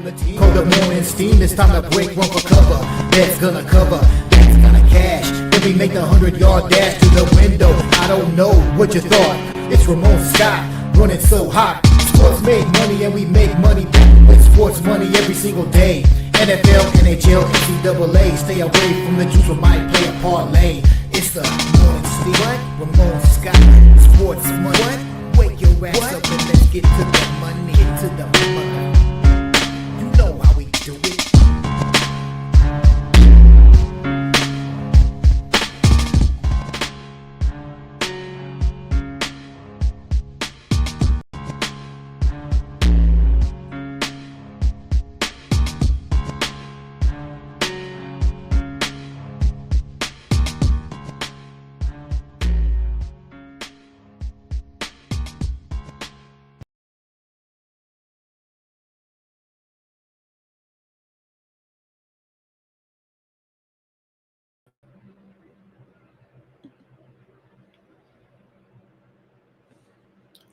Cold the morning steam, it's time to break one for cover. Bet's gonna cover, bet's gonna cash. Then we make the 100-yard dash to the window. I don't know what you thought. It's Ramon Scott, running so hot. Sports make money and we make money with sports money every single day. NFL, NHL, NCAA. Stay away from the juice, we might play a parlay. It's the morning steam. Ramon Scott, sports money. Wake your ass up and let's get to the money. Get to the money. You know how we do it.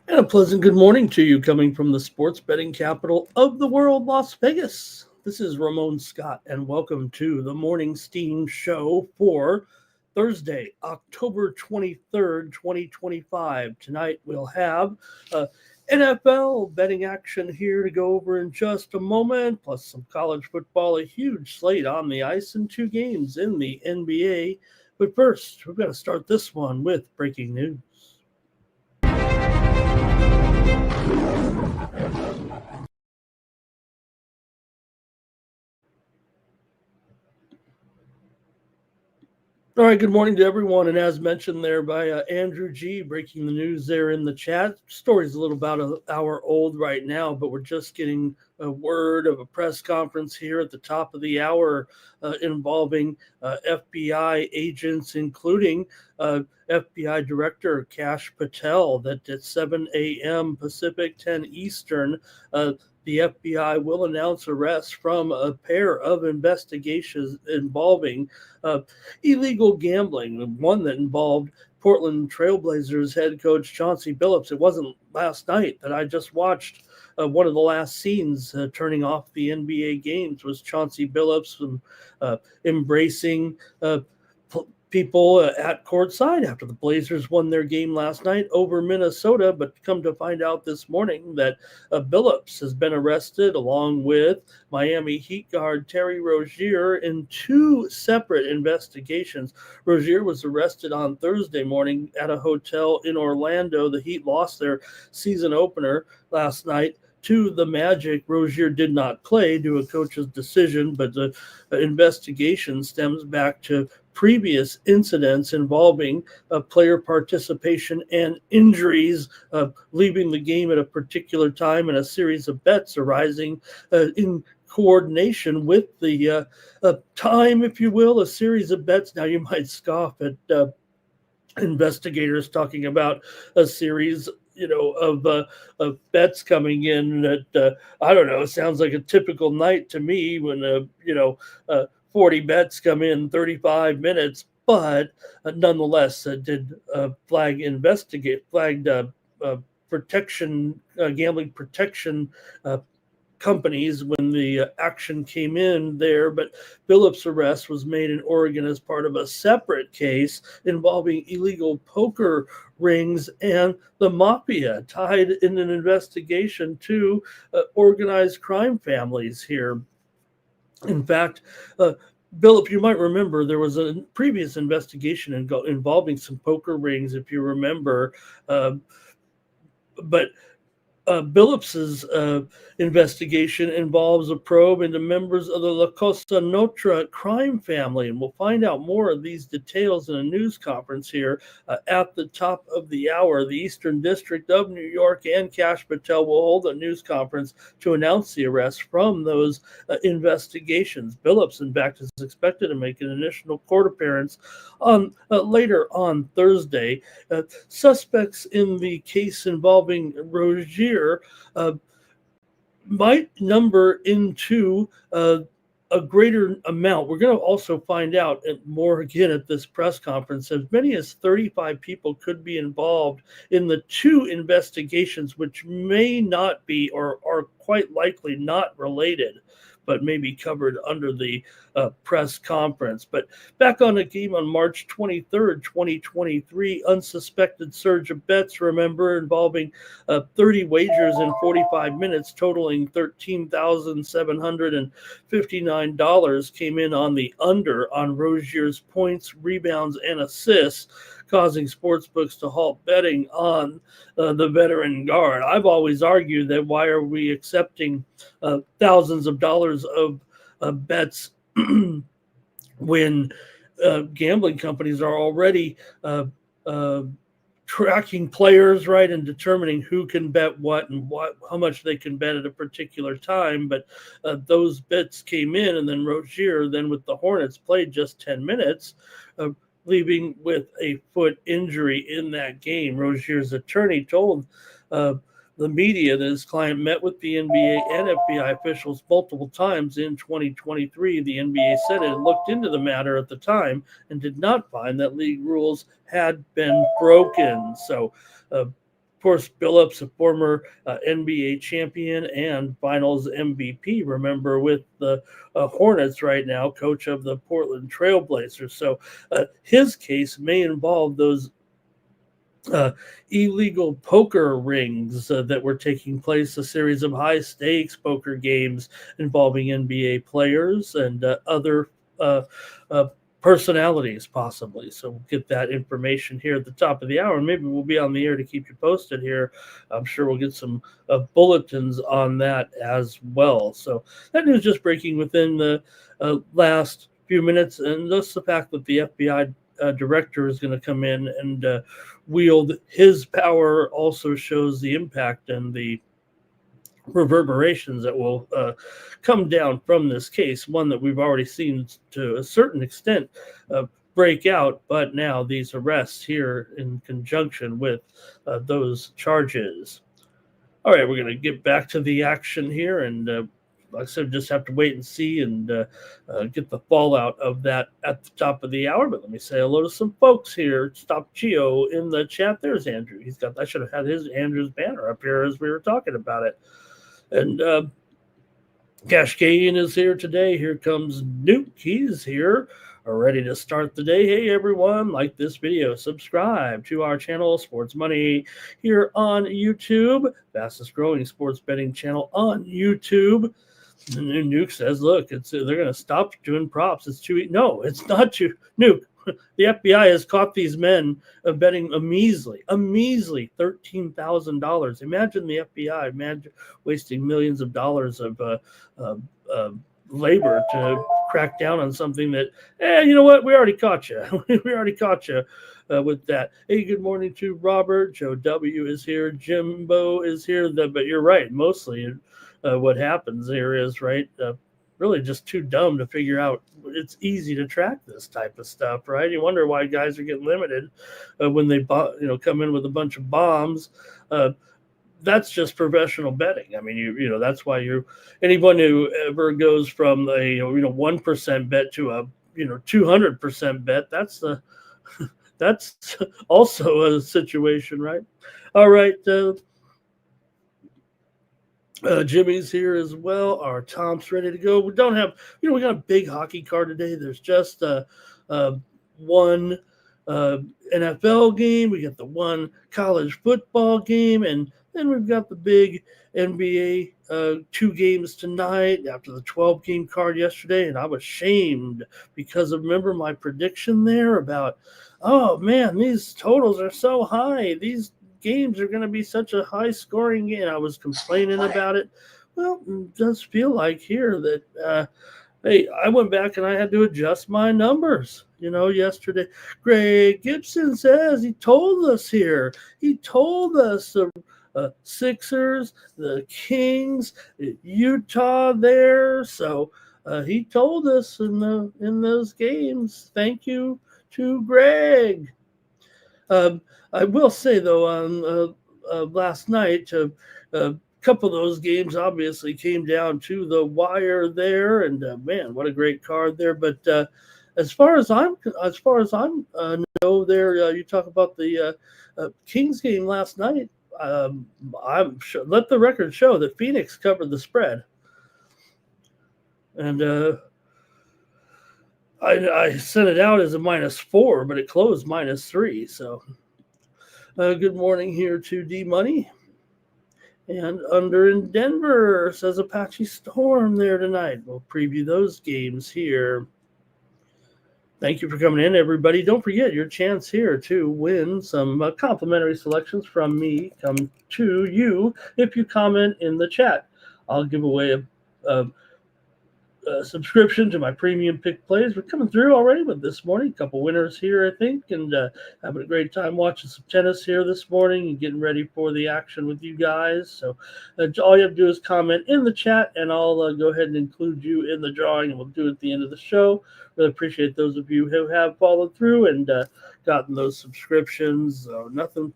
And a pleasant good morning to you coming from the sports betting capital of the world, Las Vegas. This is Ramon Scott, and welcome to the Morning Steam Show for Thursday, October 23rd, 2025. Tonight we'll have NFL betting action here to go over in just a moment, plus some college football, a huge slate on the ice, and 2 games in the NBA. But first, we've got to start this one with breaking news. All right, good morning to everyone. And as mentioned there by Andrew G, breaking the news there in the chat. Story's a little about an hour old right now, but we're just getting a word of a press conference here at the top of the hour involving FBI agents, including FBI Director Kash Patel, that at 7 a.m. Pacific, 10 Eastern, the FBI will announce arrests from a pair of investigations involving illegal gambling, one that involved Portland Trailblazers head coach Chauncey Billups. It wasn't last night that I just watched one of the last scenes turning off the NBA games was Chauncey Billups embracing people at courtside after the Blazers won their game last night over Minnesota, but come to find out this morning that Billups has been arrested along with Miami Heat guard Terry Rozier in 2 separate investigations. Rozier was arrested on Thursday morning at a hotel in Orlando. The Heat lost their season opener last night to the Magic. Rozier did not play due to a coach's decision, but the investigation stems back to previous incidents involving player participation and injuries, leaving the game at a particular time, and a series of bets arising in coordination with the time, if you will, a series of bets. Now, you might scoff at investigators talking about a series of bets coming in that, I don't know, sounds like a typical night to me when, 40 bets come in 35 minutes, but nonetheless did flagged protection, gambling protection companies when the action came in there. But Billups' arrest was made in Oregon as part of a separate case involving illegal poker rings and the mafia, tied in an investigation to organized crime families here. In fact, Billup, you might remember there was a previous investigation involving some poker rings, if you remember, but Billups's investigation involves a probe into members of the La Cosa Nostra crime family, and we'll find out more of these details in a news conference here at the top of the hour. The Eastern District of New York and Kash Patel will hold a news conference to announce the arrest from those investigations. Billups, in fact, is expected to make an initial court appearance later on Thursday. Suspects in the case involving Rozier might number into a greater amount. We're going to also find out more again at this press conference. As many as 35 people could be involved in the two investigations, which may not be or are quite likely not related, but may be covered under the press conference. But back on the game on March 23rd, 2023, unsuspected surge of bets, remember, involving 30 wagers in 45 minutes, totaling $13,759, came in on the under on Rozier's points, rebounds, and assists, causing sportsbooks to halt betting on the veteran guard. I've always argued that why are we accepting thousands of dollars of bets when gambling companies are already tracking players, right, and determining who can bet what and how much they can bet at a particular time. But those bets came in, and then Rozier, then with the Hornets, played just 10 minutes, leaving with a foot injury in that game. Rozier's attorney told the media that his client met with the NBA and FBI officials multiple times in 2023. The NBA said it looked into the matter at the time and did not find that league rules had been broken. So, of course, Billups, a former NBA champion and finals MVP, remember, with the Hornets right now, coach of the Portland Trailblazers. So his case may involve those illegal poker rings that were taking place, a series of high stakes poker games involving NBA players and other personalities, possibly. So we'll get that information here at the top of the hour. Maybe we'll be on the air to keep you posted here. I'm sure we'll get some bulletins on that as well. So that news just breaking within the last few minutes, and just the fact that the FBI director is going to come in and wield his power also shows the impact and the reverberations that will come down from this case, one that we've already seen to a certain extent break out, but now these arrests here in conjunction with those charges. All right, we're going to get back to the action here, and like I said, just have to wait and see and get the fallout of that at the top of the hour. But let me say hello to some folks here. Stop Gio in the chat. There's Andrew. I should have had Andrew's banner up here as we were talking about it. And Cascadian is here today. Here comes Nuke. He's here, ready to start the day. Hey, everyone, like this video, subscribe to our channel, Sports Money, here on YouTube, fastest growing sports betting channel on YouTube. And Nuke says, look, they're going to stop doing props. It's too no, it's not too Nuke. The FBI has caught these men betting a measly $13,000. Imagine the FBI wasting millions of dollars of labor to crack down on something that, you know what? We already caught you. We already caught you with that. Hey, good morning to Robert. Joe W. is here. Jimbo is here. But you're right. Mostly what happens there is, right, really just too dumb to figure out. It's easy to track this type of stuff, right? You wonder why guys are getting limited when they come in with a bunch of bombs. That's just professional betting. I mean, you know that's why anyone who ever goes from a 1% bet to a 200% bet, that's also a situation, right? All right. Jimmy's here as well. Our Tom's ready to go. We don't have, we got a big hockey card today. There's just one NFL game. We got the one college football game, and then we've got the big NBA 2 games tonight after the 12-game card yesterday. And I was shamed because remember my prediction there about, oh man, these totals are so high. These games are going to be such a high scoring game. I was complaining about it. Well, it does feel like here that, hey, I went back and I had to adjust my numbers, yesterday. Greg Gibson says he told us here. He told us the Sixers, the Kings, Utah there. So he told us in those games. Thank you to Greg. I will say, though, on last night, kind couple of those games obviously came down to the wire there, and man, what a great card there. But as far as I'm know there, you talk about the Kings game last night. I'm sure, let the record show that Phoenix covered the spread, and I sent it out as a -4, but it closed -3. So good morning here to D Money. And under in Denver, says Apache Storm there tonight. We'll preview those games here. Thank you for coming in, everybody. Don't forget your chance here to win some complimentary selections from me come to you if you comment in the chat. I'll give away a subscription to my premium pick plays. We're coming through already with this morning. A couple winners here, I think, and having a great time watching some tennis here this morning and getting ready for the action with you guys. So all you have to do is comment in the chat, and I'll go ahead and include you in the drawing, and we'll do it at the end of the show. Really appreciate those of you who have followed through and gotten those subscriptions. Nothing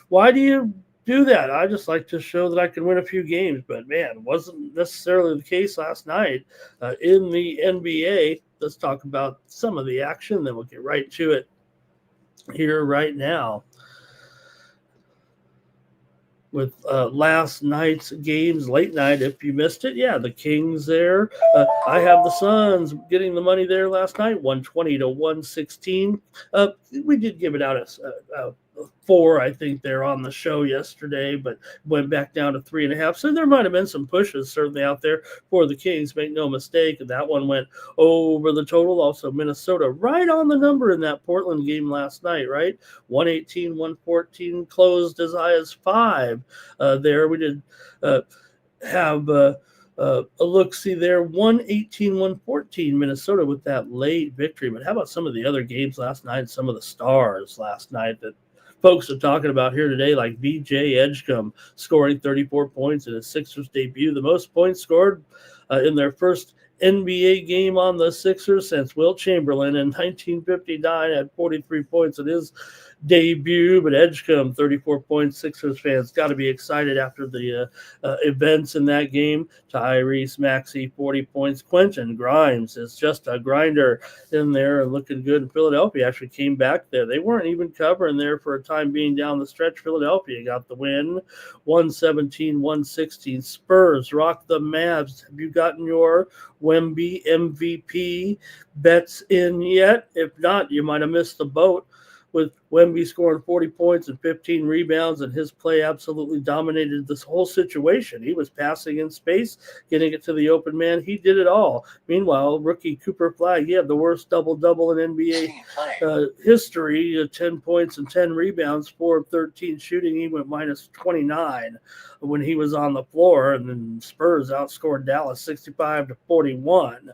why do you do that? I just like to show that I can win a few games, but man, it wasn't necessarily the case last night in the NBA. Let's talk about some of the action, then we'll get right to it here right now with last night's games, late night. If you missed it, yeah, the Kings there. I have the Suns getting the money there last night, 120 to 116. We did give it out as 4, I think, there on the show yesterday, but went back down to 3.5. So there might have been some pushes certainly out there for the Kings, make no mistake. And that one went over the total. Also, Minnesota right on the number in that Portland game last night, right? 118, 114, closed as high as 5 there. We did have a look-see there, 118, 114 Minnesota with that late victory. But how about some of the other games last night, some of the stars last night that folks are talking about here today, like VJ Edgecombe scoring 34 points in his Sixers debut, the most points scored in their first NBA game on the Sixers since Wilt Chamberlain in 1959 had 43 points in his debut. But Edgecombe, 34 points. Sixers fans got to be excited after the events in that game. Tyrese Maxey, 40 points. Quentin Grimes is just a grinder in there and looking good. And Philadelphia actually came back there. They weren't even covering there for a time being down the stretch. Philadelphia got the win, 117-116. Spurs rock the Mavs. Have you gotten your Wemby MVP bets in yet? If not, you might have missed the boat, with Wemby scoring 40 points and 15 rebounds, and his play absolutely dominated this whole situation. He was passing in space, getting it to the open man. He did it all. Meanwhile, rookie Cooper Flagg, he had the worst double-double in NBA history, 10 points and 10 rebounds, 4 of 13 shooting. He went -29 when he was on the floor, and then Spurs outscored Dallas 65-41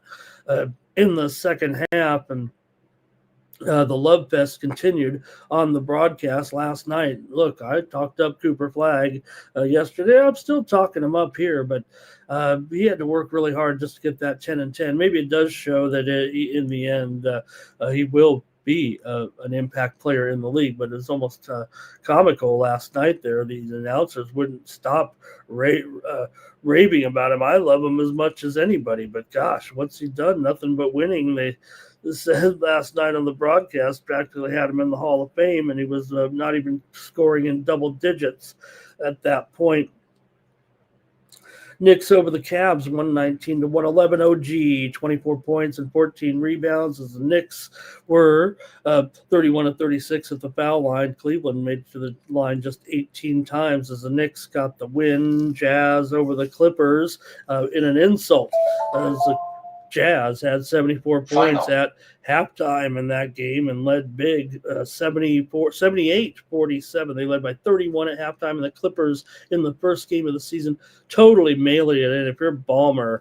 in the second half, and the love fest continued on the broadcast last night. Look, I talked up Cooper Flagg yesterday. I'm still talking him up here, but he had to work really hard just to get that 10 and 10. Maybe it does show that in the end he will be an impact player in the league, but it's almost comical last night there. These announcers wouldn't stop raving about him. I love him as much as anybody, but gosh, what's he done? Nothing but winning. They said last night on the broadcast practically had him in the Hall of Fame, and he was not even scoring in double digits at that point. Knicks over the Cavs, 119-111. OG, 24 points and 14 rebounds as the Knicks were 31-36 at the foul line. Cleveland made it to the line just 18 times as the Knicks got the win. Jazz over the Clippers in an insult as the Jazz had 74 points at halftime in that game and led big, 78-47. They led by 31 at halftime, and the Clippers in the first game of the season totally mailing it in. If you're Ballmer,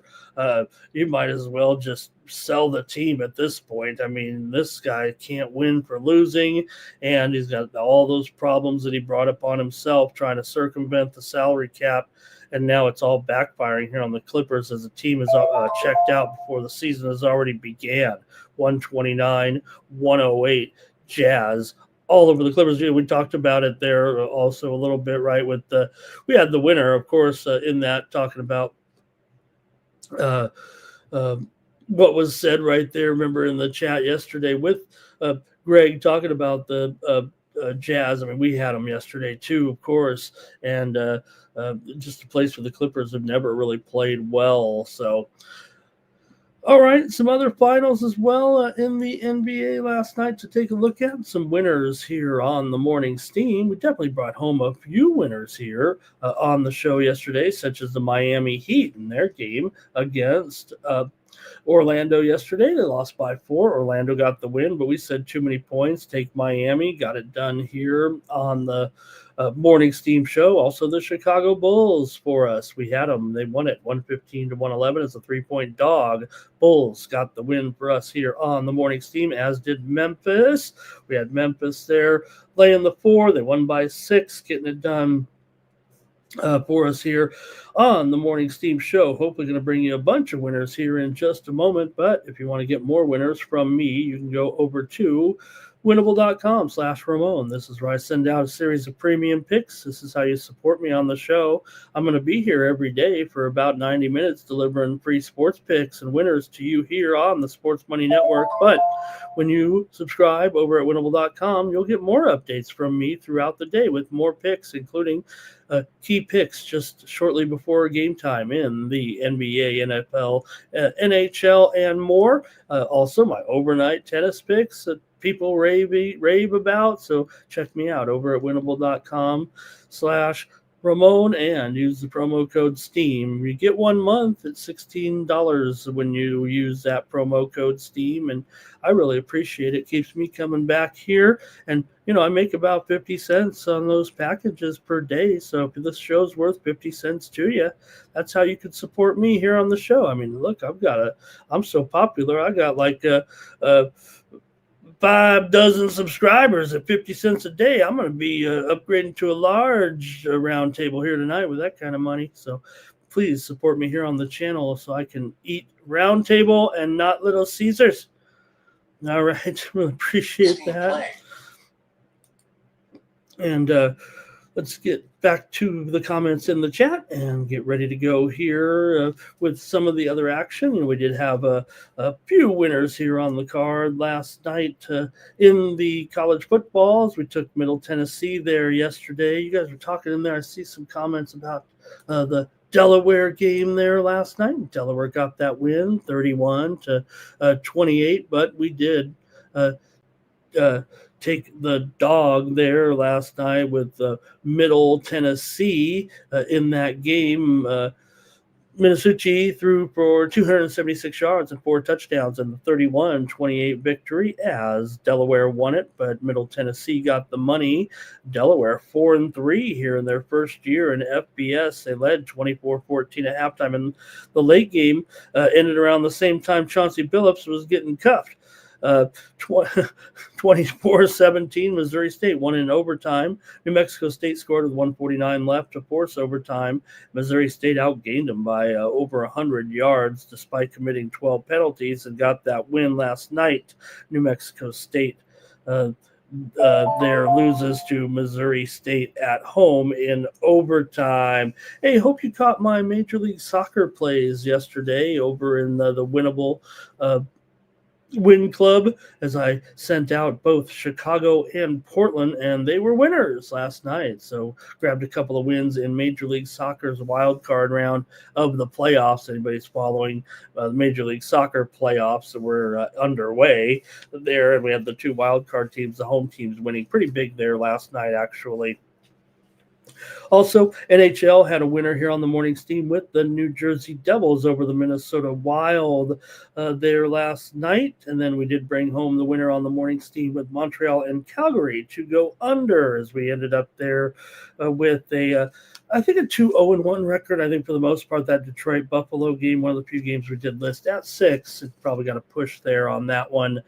you might as well just sell the team at this point. I mean, this guy can't win for losing, and he's got all those problems that he brought upon himself trying to circumvent the salary cap. And now it's all backfiring here on the Clippers as the team is checked out before the season has already began. 129-108 Jazz all over the Clippers. We talked about it there also a little bit, right? With we had the winner, of course, in that talking about uh, uh, what was said right there. Remember in the chat yesterday with Greg talking about the Jazz. I mean, we had them yesterday too, of course, and just a place where the Clippers have never really played well. So. All right, some other finals as well in the NBA last night to take a look at. Some winners here on the morning steam. We definitely brought home a few winners here on the show yesterday, such as the Miami Heat in their game against Orlando yesterday. They lost by 4. Orlando got the win, but we said too many points. Take Miami. Got it done here on the morning steam show. Also, the Chicago Bulls for us. We had them. They won it 115 to 111 as a 3-point dog. Bulls got the win for us here on the morning steam, as did Memphis. We had Memphis there laying the 4. They won by 6, getting it done for us here on the Morning Steam Show. Hopefully going to bring you a bunch of winners here in just a moment. But if you want to get more winners from me, you can go over to winnable.com/Ramon. This is where I send out a series of premium picks. This is how you support me on the show. I'm going to be here every day for about 90 minutes delivering free sports picks and winners to you here on the Sports Money Network. But when you subscribe over at winnable.com, you'll get more updates from me throughout the day with more picks, including key picks just shortly before game time in the NBA, NFL, NHL, and more. Also, my overnight tennis picks that people rave about. So check me out over at winnable.com/Ramon and use the promo code STEAM. You get 1 month at $16 when you use that promo code STEAM, and I really appreciate it. It keeps me coming back here, and I make about 50 cents on those packages per day. So if this show's worth 50 cents to you, that's how you could support me here on the show. I mean, look, I'm so popular. I got like 5 dozen subscribers at 50 cents a day. I'm going to be upgrading to a large round table here tonight with that kind of money. So please support me here on the channel so I can eat round table and not Little Caesars. All right. Really appreciate that. And let's get back to the comments in the chat and get ready to go here with some of the other action. We did have a few winners here on the card last night in the college footballs. We took Middle Tennessee there yesterday. You guys were talking in there. I see some comments about the Delaware game there last night. Delaware got that win 31 to 28, but we did take the dog there last night with Middle Tennessee in that game. Minnesota threw for 276 yards and 4 touchdowns in the 31-28 victory as Delaware won it, but Middle Tennessee got the money. Delaware 4-3 here in their first year in FBS. They led 24-14 at halftime, and the late game ended around the same time Chauncey Billups was getting cuffed. 24-17, Missouri State won in overtime. New Mexico State scored with 1:49 left to force overtime. Missouri State outgained them by over 100 yards despite committing 12 penalties and got that win last night. New Mexico State there loses to Missouri State at home in overtime. Hey, hope you caught my Major League Soccer plays yesterday over in the Winnable Win Club, as I sent out both Chicago and Portland, and they were winners last night. So grabbed a couple of wins in Major League Soccer's wild card round of the playoffs. Anybody's following the Major League Soccer playoffs that were underway there, and we had the 2 wild card teams, the home teams winning pretty big there last night, actually. Also, NHL had a winner here on the morning steam with the New Jersey Devils over the Minnesota Wild there last night. And then we did bring home the winner on the morning steam with Montreal and Calgary to go under, as we ended up there with I think a 2-0-1 record. I think for the most part, that Detroit Buffalo game, one of the few games we did list at 6. It probably got a push there on that one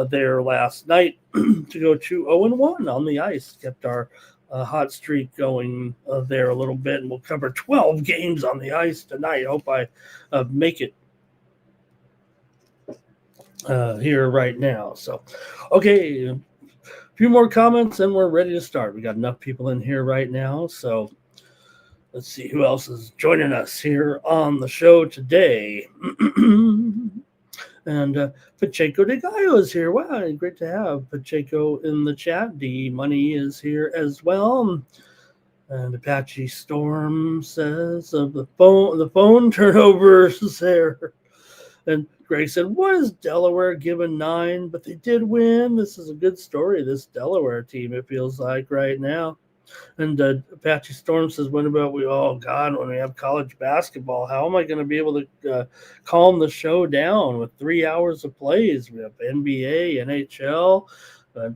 there last night to go 2-0-1 on the ice. Kept our hot streak going there a little bit, and we'll cover 12 games on the ice tonight. Hope I make it here right now. So, okay, few more comments and we're ready to start. We got enough people in here right now, so let's see who else is joining us here on the show today. And Pacheco de Gallo is here. Wow, great to have Pacheco in the chat. D Money is here as well. And Apache Storm says of the phone turnovers there. And Greg said, "What is Delaware given 9? But they did win. This is a good story. This Delaware team, it feels like right now." And Apache Storm says, when we have college basketball, how am I going to be able to calm the show down with 3 hours of plays? We have NBA, NHL,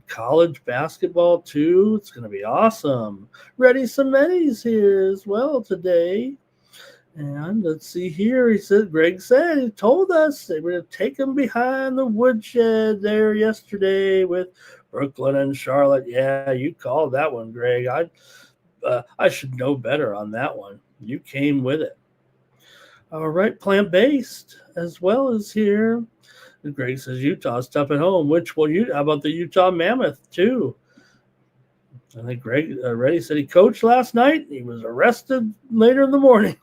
college basketball too. It's going to be awesome. Ready Semeny's here as well today. And let's see here. Greg said, he told us they were going to take him behind the woodshed there yesterday with Brooklyn and Charlotte. Yeah, you called that one, Greg. I should know better on that one. You came with it. All right, plant-based as well as here. And Greg says Utah's tough at home. How about the Utah Mammoth too? I think Greg already said he coached last night. He was arrested later in the morning.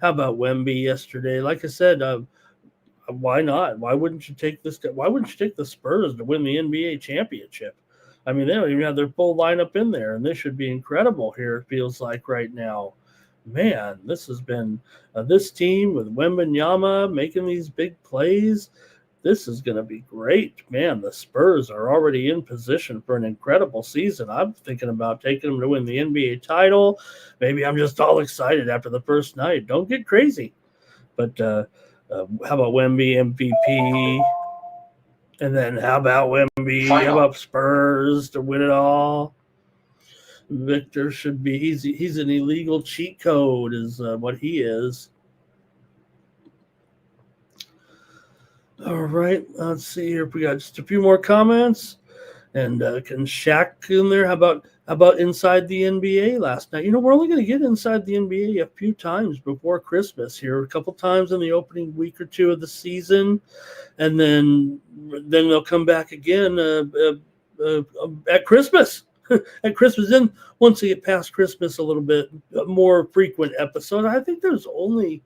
How about Wemby yesterday? Like I said, why not? Why wouldn't you take this? Why wouldn't you take the Spurs to win the NBA championship? I mean, they don't even have their full lineup in there, and this should be incredible here, it feels like right now. Man, this has been this team with Wembanyama making these big plays. This is going to be great. Man, the Spurs are already in position for an incredible season. I'm thinking about taking them to win the NBA title. Maybe I'm just all excited after the first night. Don't get crazy. But how about Wemby MVP? And then how about Wemby? How about Spurs to win it all? Victor should be. He's an illegal cheat code is what he is. All right, let's see here. We got just a few more comments. And can Shaq in there? How about inside the NBA last night? We're only going to get inside the NBA a few times before Christmas here, a couple times in the opening week or two of the season, and then they'll come back again at Christmas. At Christmas, then once they get past Christmas, a little bit more frequent episodes. I think there's only.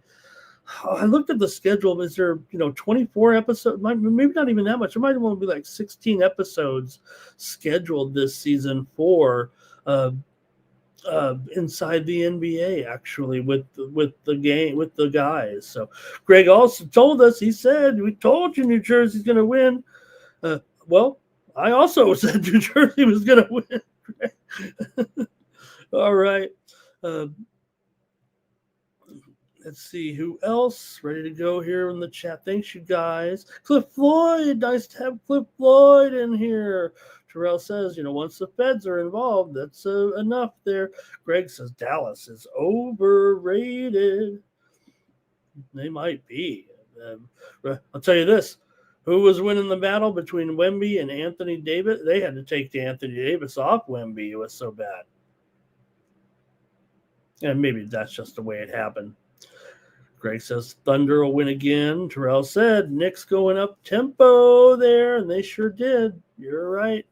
I looked at the schedule. Is there 24 episodes? Maybe not even that much. There might only be like 16 episodes scheduled this season for inside the NBA. Actually, with the guys. So Greg also told us. He said, "We told you New Jersey's going to win." Well, I also said New Jersey was going to win. All right. Let's see who else ready to go here in the chat. Thanks, you guys. Cliff Floyd, nice to have Cliff Floyd in here. Terrell says, once the feds are involved, that's enough there. Greg says Dallas is overrated. They might be. I'll tell you this. Who was winning the battle between Wemby and Anthony Davis? They had to take Anthony Davis off Wemby. It was so bad. And maybe that's just the way it happened. Greg says Thunder will win again. Terrell said Knicks going up tempo there, and they sure did. You're right.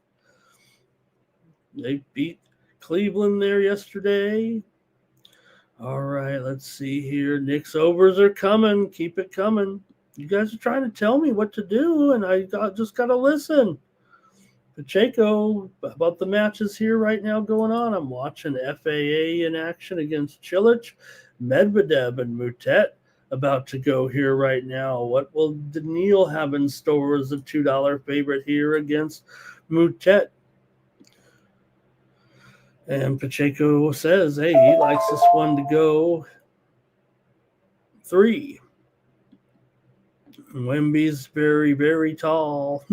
They beat Cleveland there yesterday. All right, let's see here. Knicks overs are coming. Keep it coming. You guys are trying to tell me what to do, and I just got to listen. Pacheco, about the matches here right now going on. I'm watching FAA in action against Chilich, Medvedev, and Mutet about to go here right now. What will Daniil have in store as a $2 favorite here against Mutet? And Pacheco says, hey, he likes this one to go 3. Wemby's very, very tall.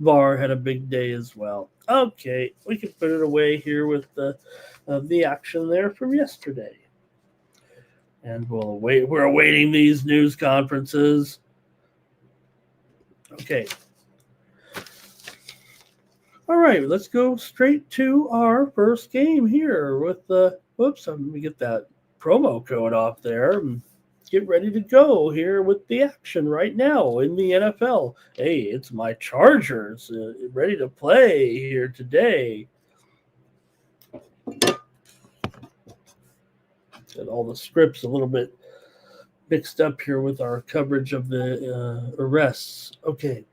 VAR had a big day as well. Okay, we can put it away here with the action there from yesterday. And we're awaiting these news conferences. Okay. All right, let's go straight to our first game here with let me get that promo code off there and get ready to go here with the action right now in the NFL. Hey, it's my Chargers ready to play here today. Got all the scripts a little bit mixed up here with our coverage of the arrests. Okay.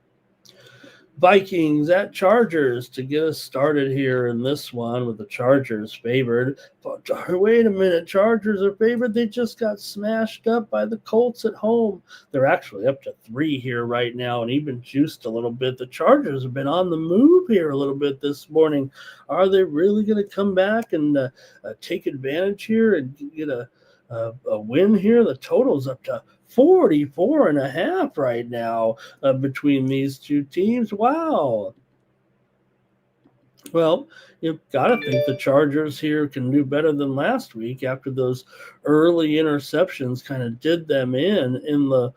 Vikings at Chargers to get us started here in this one with the Chargers favored. But wait a minute, Chargers are favored. They just got smashed up by the Colts at home. They're actually up to 3 here right now and even juiced a little bit. The Chargers have been on the move here a little bit this morning. Are they really going to come back and take advantage here and get a win here? The total's up to 44.5 right now between these two teams. Wow. Well, you've got to think the Chargers here can do better than last week after those early interceptions kind of did them in the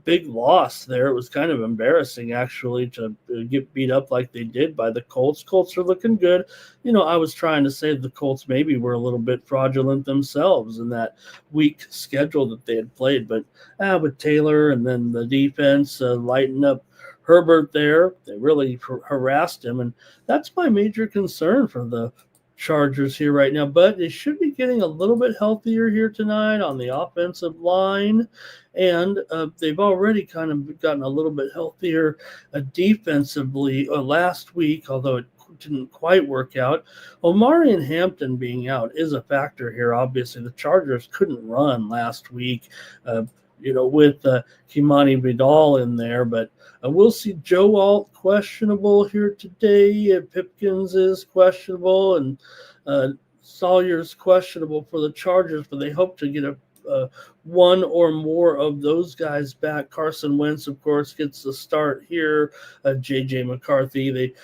big loss there. It was kind of embarrassing, actually, to get beat up like they did by the Colts. Colts are looking good. I was trying to say the Colts maybe were a little bit fraudulent themselves in that weak schedule that they had played. But with Taylor and then the defense lighting up Herbert there, they really harassed him. And that's my major concern for the Chargers here right now, but they should be getting a little bit healthier here tonight on the offensive line, and they've already kind of gotten a little bit healthier defensively last week, although it didn't quite work out. Omari and Hampton being out is a factor here. Obviously, the Chargers couldn't run last week, with Kimani Vidal in there, but we'll see. Joe Alt questionable here today. Pipkins is questionable, and Sawyer's questionable for the Chargers, but they hope to get one or more of those guys back. Carson Wentz, of course, gets the start here. J.J. McCarthy, they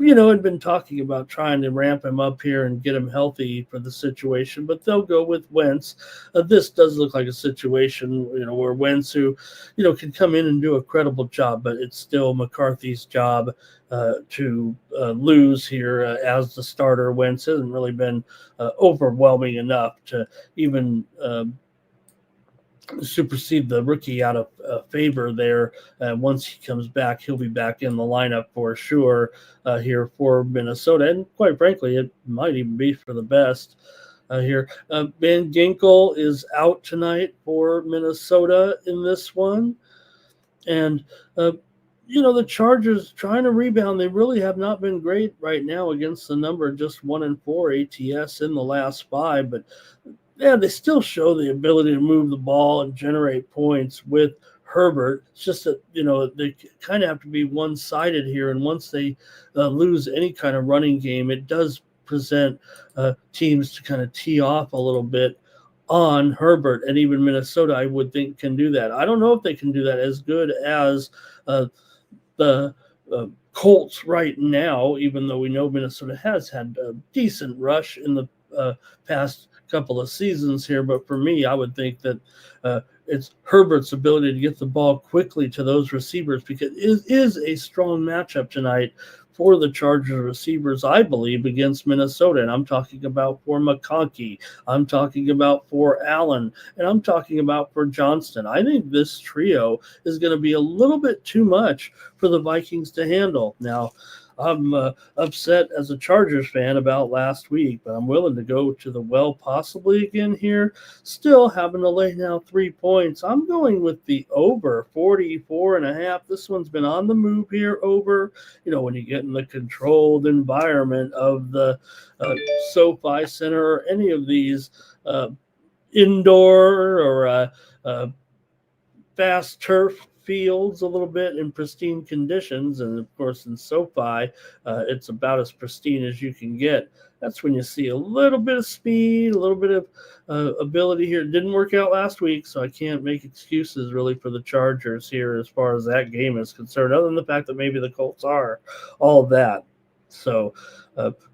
had been talking about trying to ramp him up here and get him healthy for the situation, but they'll go with Wentz. This does look like a situation, where Wentz, who, can come in and do a credible job, but it's still McCarthy's job to lose here as the starter. Wentz hasn't really been overwhelming enough to even supersede the rookie out of favor there. Once he comes back, he'll be back in the lineup for sure here for Minnesota. And quite frankly, it might even be for the best here. Van Ginkel is out tonight for Minnesota in this one. And, the Chargers trying to rebound. They really have not been great right now against the number, just 1-4 ATS in the last 5, but yeah, they still show the ability to move the ball and generate points with Herbert. It's just that, they kind of have to be one-sided here. And once they lose any kind of running game, it does present teams to kind of tee off a little bit on Herbert. And even Minnesota, I would think, can do that. I don't know if they can do that as good as the Colts right now, even though we know Minnesota has had a decent rush in the past couple of seasons here. But for me, I would think that it's Herbert's ability to get the ball quickly to those receivers, because it is a strong matchup tonight for the Chargers receivers, I believe, against Minnesota. And I'm talking about for McConkey, I'm talking about for Allen, and I'm talking about for Johnston. I think this trio is going to be a little bit too much for the Vikings to handle. Now, I'm upset as a Chargers fan about last week, but I'm willing to go to the well possibly again here. Still having to lay now 3 points. I'm going with the over 44.5. This one's been on the move here over. When you get in the controlled environment of the SoFi Center or any of these indoor or fast turf fields a little bit in pristine conditions, and of course in SoFi it's about as pristine as you can get. That's when you see a little bit of speed, a little bit of ability here. It didn't work out last week, so I can't make excuses really for the Chargers here as far as that game is concerned, other than the fact that maybe the Colts are all that. So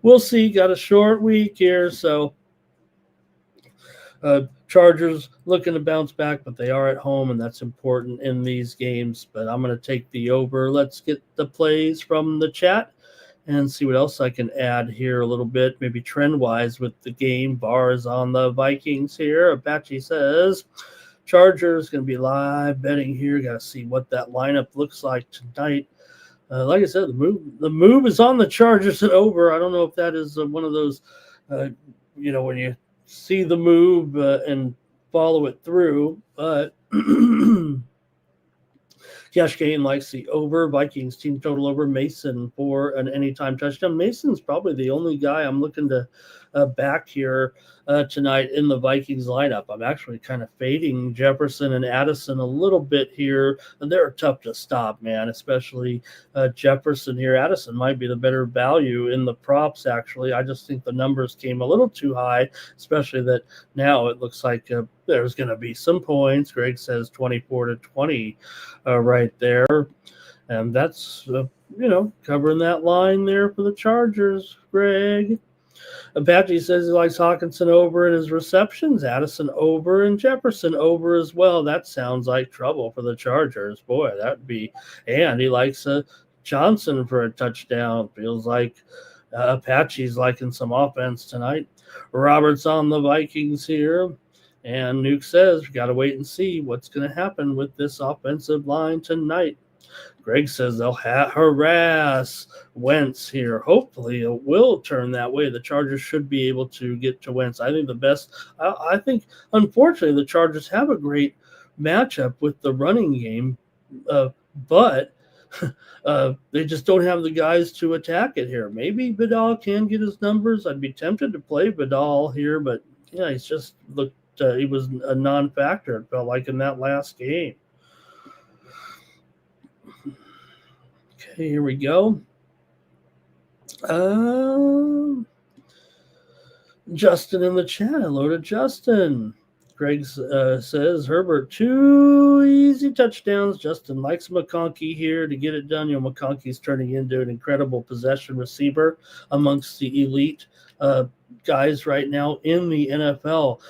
we'll see. Got a short week here, so Chargers looking to bounce back, but they are at home, and that's important in these games. But I'm going to take the over. Let's get the plays from the chat and see what else I can add here a little bit, maybe trend-wise with the game. Bars on the Vikings here. Apache says Chargers going to be live betting here. Got to see what that lineup looks like tonight. Like I said, the move is on the Chargers and over. I don't know if that is one of those, when you see the move and follow it through, but Cash Game likes the over. Vikings team total over. Mason for an anytime touchdown. Mason's probably the only guy I'm looking to back here tonight in the Vikings lineup. I'm actually kind of fading Jefferson and Addison a little bit here. And they're tough to stop, man, especially Jefferson here. Addison might be the better value in the props, actually. I just think the numbers came a little too high, especially that now it looks like there's going to be some points. Greg says 24-20 right there. And that's, covering that line there for the Chargers, Greg. Apache says he likes Hawkinson over in his receptions, Addison over, and Jefferson over as well. That sounds like trouble for the Chargers. Boy, that'd be. And he likes Johnson for a touchdown. Feels like Apache's liking some offense tonight. Robert's on the Vikings here. And Nuke says we got to wait and see what's going to happen with this offensive line tonight. Greg says they'll harass Wentz here. Hopefully it will turn that way. The Chargers should be able to get to Wentz. I think I think, unfortunately, the Chargers have a great matchup with the running game, but they just don't have the guys to attack it here. Maybe Vidal can get his numbers. I'd be tempted to play Vidal here, but yeah, he's just looked. He was a non-factor, it felt like, in that last game. Okay, here we go. Justin in the chat. Hello to Justin. Greg says, Herbert, 2 easy touchdowns. Justin likes McConkey here to get it done. McConkey's turning into an incredible possession receiver amongst the elite guys right now in the NFL.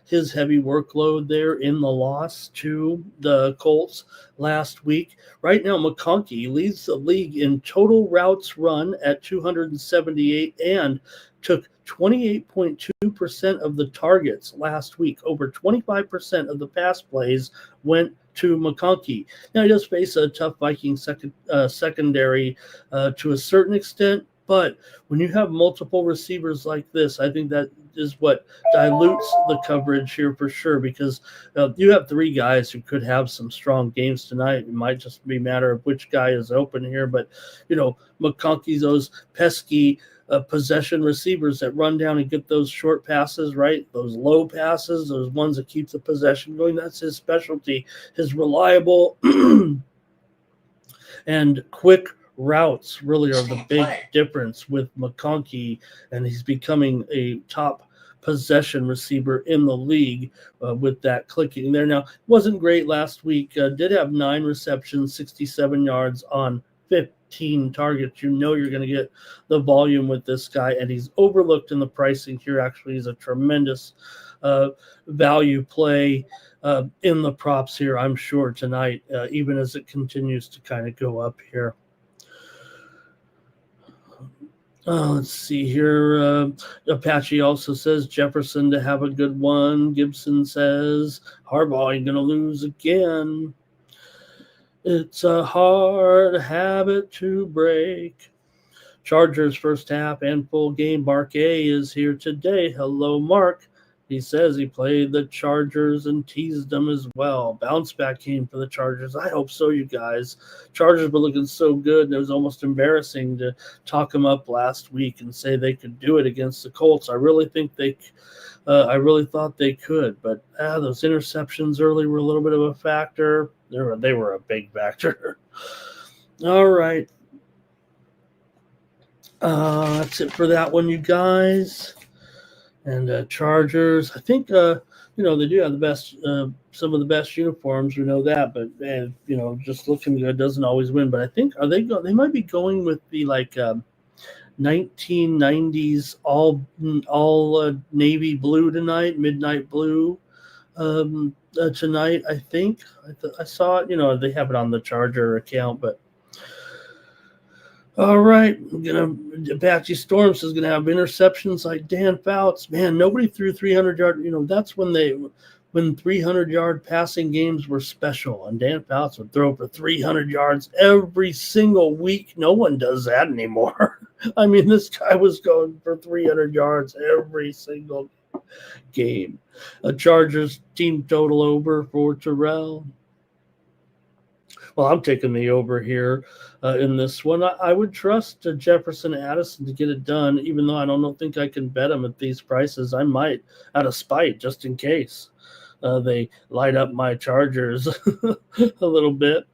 His heavy workload there in the loss to the Colts last week. Right now, McConkey leads the league in total routes run at 278 and took 28.2% of the targets last week. Over 25% of the pass plays went to McConkey. Now, he does face a tough Viking secondary to a certain extent, but when you have multiple receivers like this, I think that is what dilutes the coverage here for sure, because you have 3 guys who could have some strong games tonight. It might just be a matter of which guy is open here, but, McConkey's those pesky possession receivers that run down and get those short passes, right? Those low passes, those ones that keep the possession going. That's his specialty. His reliable and quick routes really are the big difference with McConkey, and he's becoming a top possession receiver in the league with that clicking there. Now, wasn't great last week. Did have 9 receptions, 67 yards on 15 targets. You're going to get the volume with this guy, and he's overlooked in the pricing here. Actually, he's a tremendous value play in the props here, I'm sure, tonight, even as it continues to kind of go up here. Let's see here. Apache also says Jefferson to have a good one. Gibson says Harbaugh ain't going to lose again. It's a hard habit to break. Chargers first half and full game. Mark A is here today. Hello, Mark. He says he played the Chargers and teased them as well. Bounce back game for the Chargers. I hope so, you guys. Chargers were looking so good, and it was almost embarrassing to talk them up last week and say they could do it against the Colts. I really thought they could, but those interceptions early were a little bit of a factor. They were a big factor. All right. That's it for that one, you guys. And Chargers, I think, they do have the best, some of the best uniforms. We know that, but just looking good doesn't always win. But I think they might be going with the 1990s all navy blue tonight, midnight blue tonight. I think I saw it. They have it on the Charger account, but. All right, Apache Storms is going to have interceptions like Dan Fouts. Man, nobody threw 300 yards. That's when when 300-yard passing games were special, and Dan Fouts would throw for 300 yards every single week. No one does that anymore. I mean, this guy was going for 300 yards every single game. A Chargers team total over for Terrell. Well, I'm taking the over here in this one. I would trust Jefferson Addison to get it done, even though I don't think I can bet him at these prices. I might, out of spite, just in case they light up my Chargers a little bit.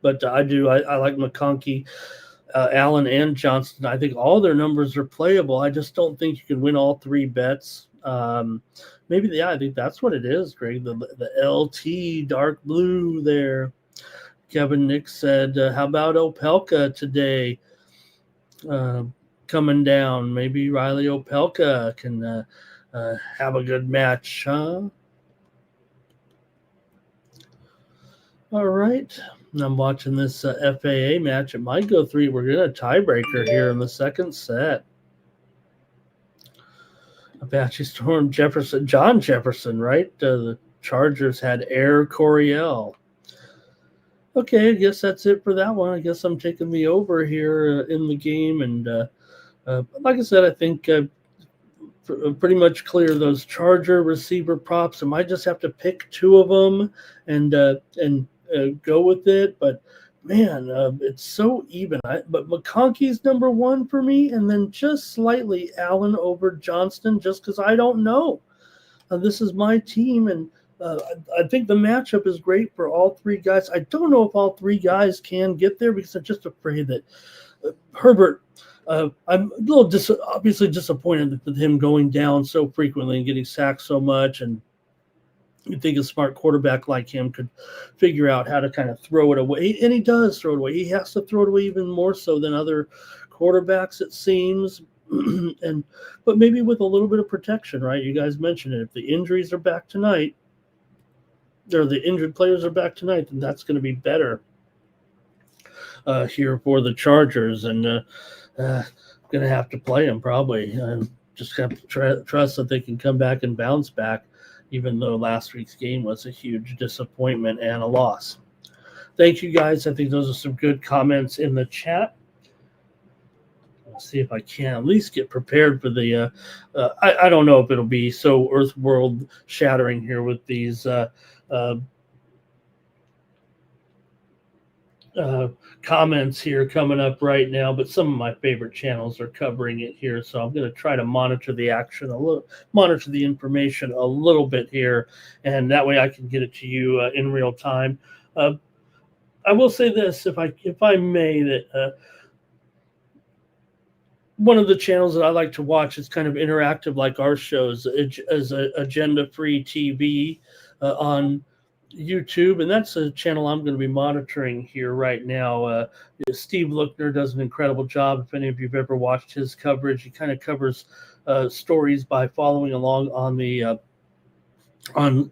But I like McConkey, Allen, and Johnston. I think all their numbers are playable. I just don't think you can win all three bets. I think that's what it is, Greg. The LT dark blue there. Kevin Nick said, how about Opelka today coming down? Maybe Riley Opelka can have a good match, huh? All right. I'm watching this FAA match. It might go 3. We're going to tiebreaker here in the second set. Apache Storm Jefferson, John Jefferson, right? The Chargers had Air Coryell. Okay, I guess that's it for that one. I guess I'm taking the over here in the game. And like I said, I think pretty much clear those Charger receiver props. I might just have to pick 2 of them and go with it. But man, it's so even. But McConkey's number 1 for me, and then just slightly Allen over Johnston, just because I don't know. This is my team, and I think the matchup is great for all 3 guys. I don't know if all 3 guys can get there because I'm just afraid that Herbert. I'm a little obviously disappointed with him going down so frequently and getting sacked so much, and you'd think a smart quarterback like him could figure out how to kind of throw it away. And he does throw it away. He has to throw it away even more so than other quarterbacks, it seems. But maybe with a little bit of protection, right? You guys mentioned it. If the injuries are back tonight, or the injured players are back tonight, then that's going to be better here for the Chargers. And going to have to play them probably. Just have to trust that they can come back and bounce back, even though last week's game was a huge disappointment and a loss. Thank you, guys. I think those are some good comments in the chat. Let's see if I can at least get prepared for the I don't know if it'll be so earth world shattering here with these comments here coming up right now, but some of my favorite channels are covering it here, so I'm going to try to monitor the action a little, monitor the information a little bit here, and that way I can get it to you in real time. I will say this, if I may, that one of the channels that I like to watch is kind of interactive, like our shows, as Agenda Free TV on YouTube, and that's a channel I'm going to be monitoring here right now. Steve Lookner does an incredible job. If any of you've ever watched his coverage, he kind of covers stories by following along on the on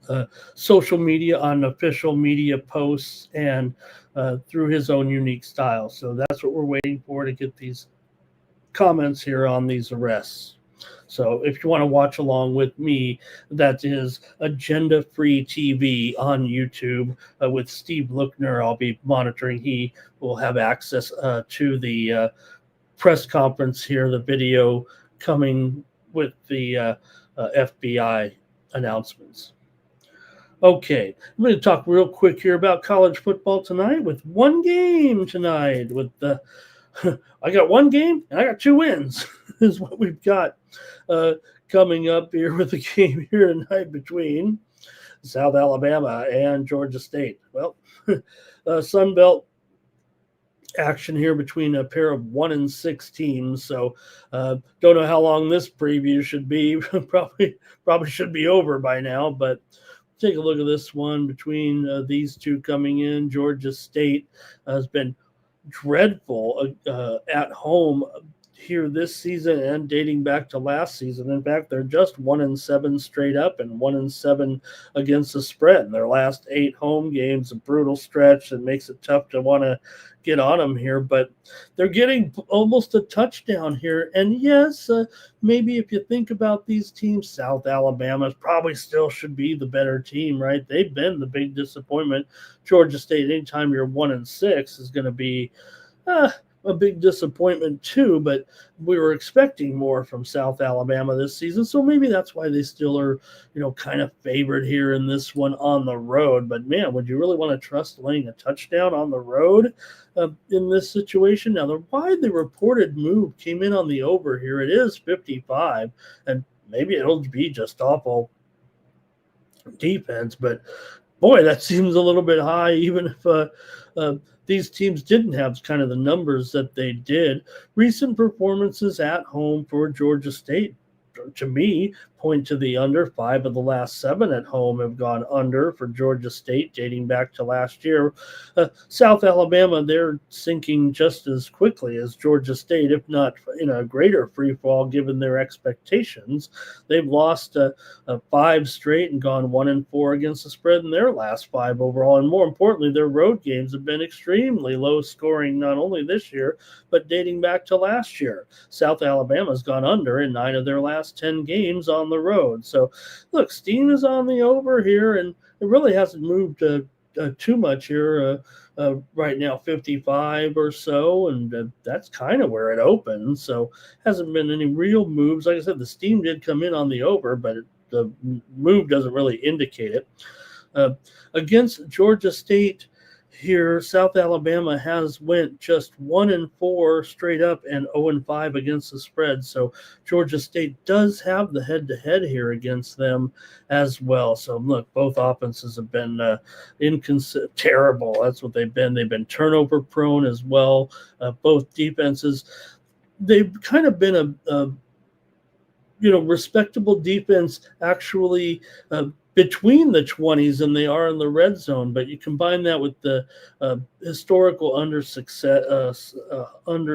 social media, on official media posts, and through his own unique style. So that's what we're waiting for, to get these comments here on these arrests. So if you want to watch along with me, that is Agenda Free TV on YouTube with Steve Lookner. I'll be monitoring. He will have access to the press conference here, the video coming with the FBI announcements. Okay, I'm going to talk real quick here about college football tonight, with one game tonight. With the I got one game and I got 2 wins is what we've got coming up here, with a game here tonight between South Alabama and Georgia State. Well, Sun Belt action here between a pair of 1-6 teams. So don't know how long this preview should be. probably should be over by now, but take a look at this one between these two coming in. Georgia State has been dreadful at home. here this season and dating back to last season. In fact, they're just 1-7 straight up and 1-7 against the spread in their last 8 home games. A brutal stretch that makes it tough to want to get on them here, but they're getting almost a touchdown here. And yes, maybe if you think about these teams, South Alabama probably still should be the better team, right? They've been the big disappointment. Georgia State, anytime you're 1-6, is going to be a big disappointment too, but we were expecting more from South Alabama this season, so maybe that's why they still are, kind of favored here in this one on the road. But man, would you really want to trust laying a touchdown on the road in this situation? Now, the widely reported move came in on the over here. It is 55, and maybe it'll be just awful defense, but boy, that seems a little bit high, even if these teams didn't have kind of the numbers that they did. Recent performances at home for Georgia State, to me, point to the under. 5 of the last 7 at home have gone under for Georgia State, dating back to last year. South Alabama, they're sinking just as quickly as Georgia State, if not in a greater free fall given their expectations. They've lost 5 straight and gone 1-4 against the spread in their last 5 overall. And more importantly, their road games have been extremely low scoring, not only this year, but dating back to last year. South Alabama's gone under in 9 of their last 10 games on the road. So, look, steam is on the over here, and it really hasn't moved too much here right now, 55 or so, and that's kind of where it opened. So, hasn't been any real moves. Like I said, the steam did come in on the over, but the move doesn't really indicate it. Against Georgia State here, South Alabama has went just 1-4 straight up and 0-5 against the spread. So Georgia State does have the head-to-head here against them as well. So look, both offenses have been terrible. That's what they've been. They've been turnover prone as well. Both defenses, they've kind of been a respectable defense actually between the 20s than they are in the red zone. But you combine that with the historical under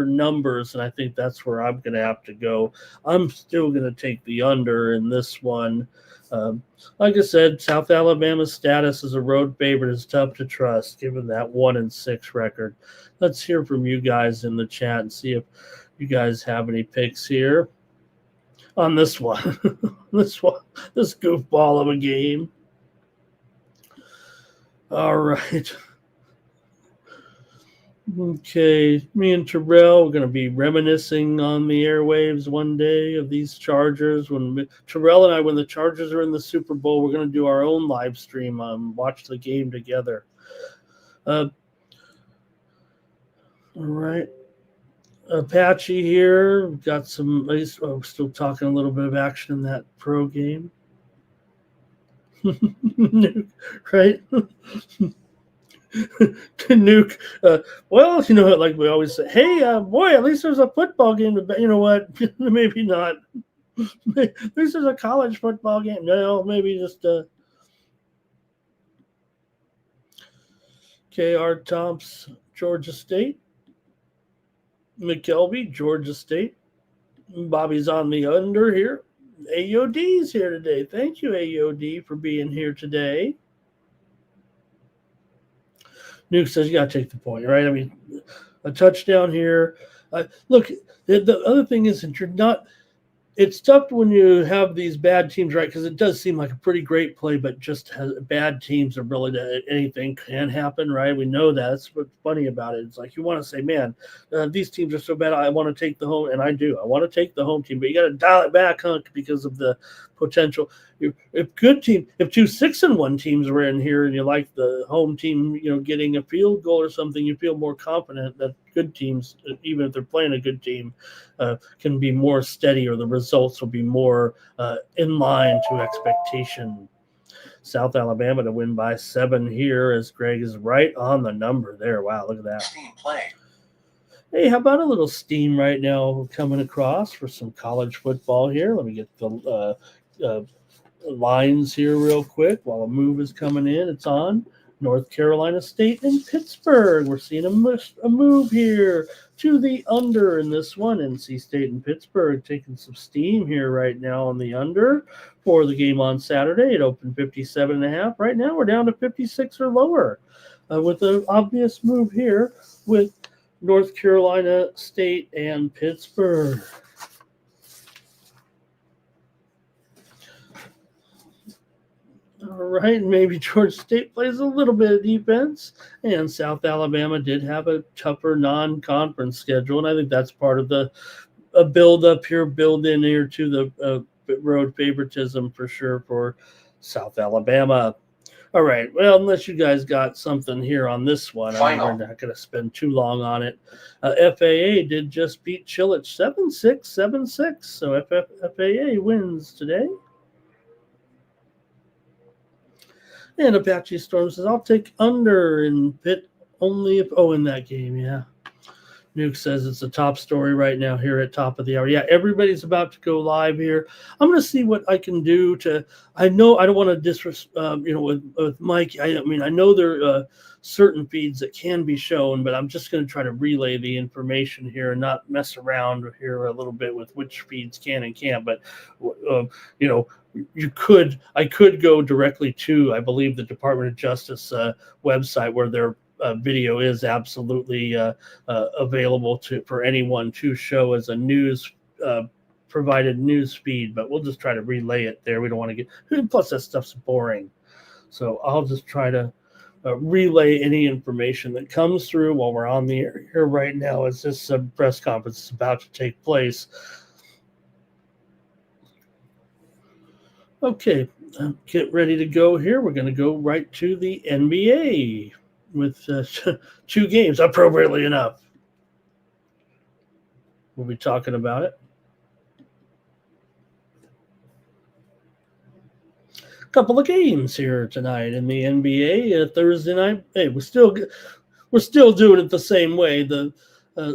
numbers, and I think that's where I'm going to have to go. I'm still going to take the under in this one. Like I said, South Alabama's status as a road favorite is tough to trust given that 1-6 record. Let's hear from you guys in the chat and see if you guys have any picks here on this one. this goofball of a game. All right. Okay, me and Terrell, we're going to be reminiscing on the airwaves one day of these Chargers. When Terrell and I, when the Chargers are in the Super Bowl, we're going to do our own live stream, watch the game together. All right. Apache here. Got some, at least we're still talking a little bit of action in that pro game. Nuke, right? Nuke. Well, like we always say, hey, boy, at least there's a football game to bet. You know what? Maybe not. At least there's a college football game. No, maybe just K.R. Thompson, Georgia State. McKelvey, Georgia State. Bobby's on the under here. AOD's here today. Thank you, AOD, for being here today. Nuke says you got to take the point, right? I mean, a touchdown here. Look, the other thing is that you're not – it's tough when you have these bad teams, right? Because it does seem like a pretty great play, but just bad teams are really anything can happen, right? We know that. That's what's funny about it. It's like you want to say, man, these teams are so bad. I want to take the home, and I do. I want to take the home team, but you got to dial it back, because of the potential. If 2 6-1 teams were in here, and you like the home team, getting a field goal or something, you feel more confident that good teams, even if they're playing a good team, can be more steady, or the results will be more in line to expectation. South Alabama to win by 7 here, as Greg is right on the number there. Wow, look at that. Steam play. Hey, how about a little steam right now coming across for some college football here? Let me get the lines here real quick while a move is coming in. It's on. North Carolina State and Pittsburgh. We're seeing a move here to the under in this one. NC State and Pittsburgh taking some steam here right now on the under for the game on Saturday. It opened 57.5. Right now we're down to 56 or lower with an obvious move here with North Carolina State and Pittsburgh. All right, maybe Georgia State plays a little bit of defense, and South Alabama did have a tougher non-conference schedule, and I think that's part of the build-up here, build-in here to the road favoritism for sure for South Alabama. All right, well, unless you guys got something here on this one, we're not going to spend too long on it. FAA did just beat Chilich 7-6, 7-6, so FAA wins today. And Apache Storm says, I'll take under in Pitt only if, in that game, yeah. Nuke says it's a top story right now here at top of the hour. Yeah, everybody's about to go live here. I'm going to see what I can do to, I know I don't want to disrespect, with Mike. I know there are certain feeds that can be shown, but I'm just going to try to relay the information here and not mess around here a little bit with which feeds can and can't. But, I could go directly to, I believe, the Department of Justice website where their video is absolutely available for anyone to show as a news provided news feed, but we'll just try to relay it there. We don't want to get, plus that stuff's boring. So I'll just try to relay any information that comes through while we're on the air here right now as this press conference is about to take place. Okay, get ready to go here. We're going to go right to the NBA with 2 games, appropriately enough. We'll be talking about it. A couple of games here tonight in the NBA. Thursday night, hey, we're still doing it the same way.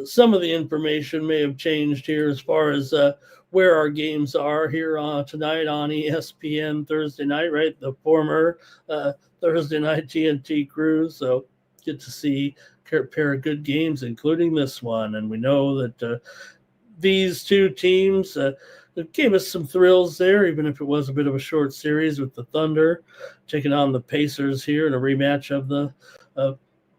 Some of the information may have changed here as far as where our games are here tonight on ESPN Thursday night, right? The former Thursday night TNT crew. So get to see a pair of good games, including this one. And we know that these 2 teams gave us some thrills there, even if it was a bit of a short series with the Thunder taking on the Pacers here in a rematch of the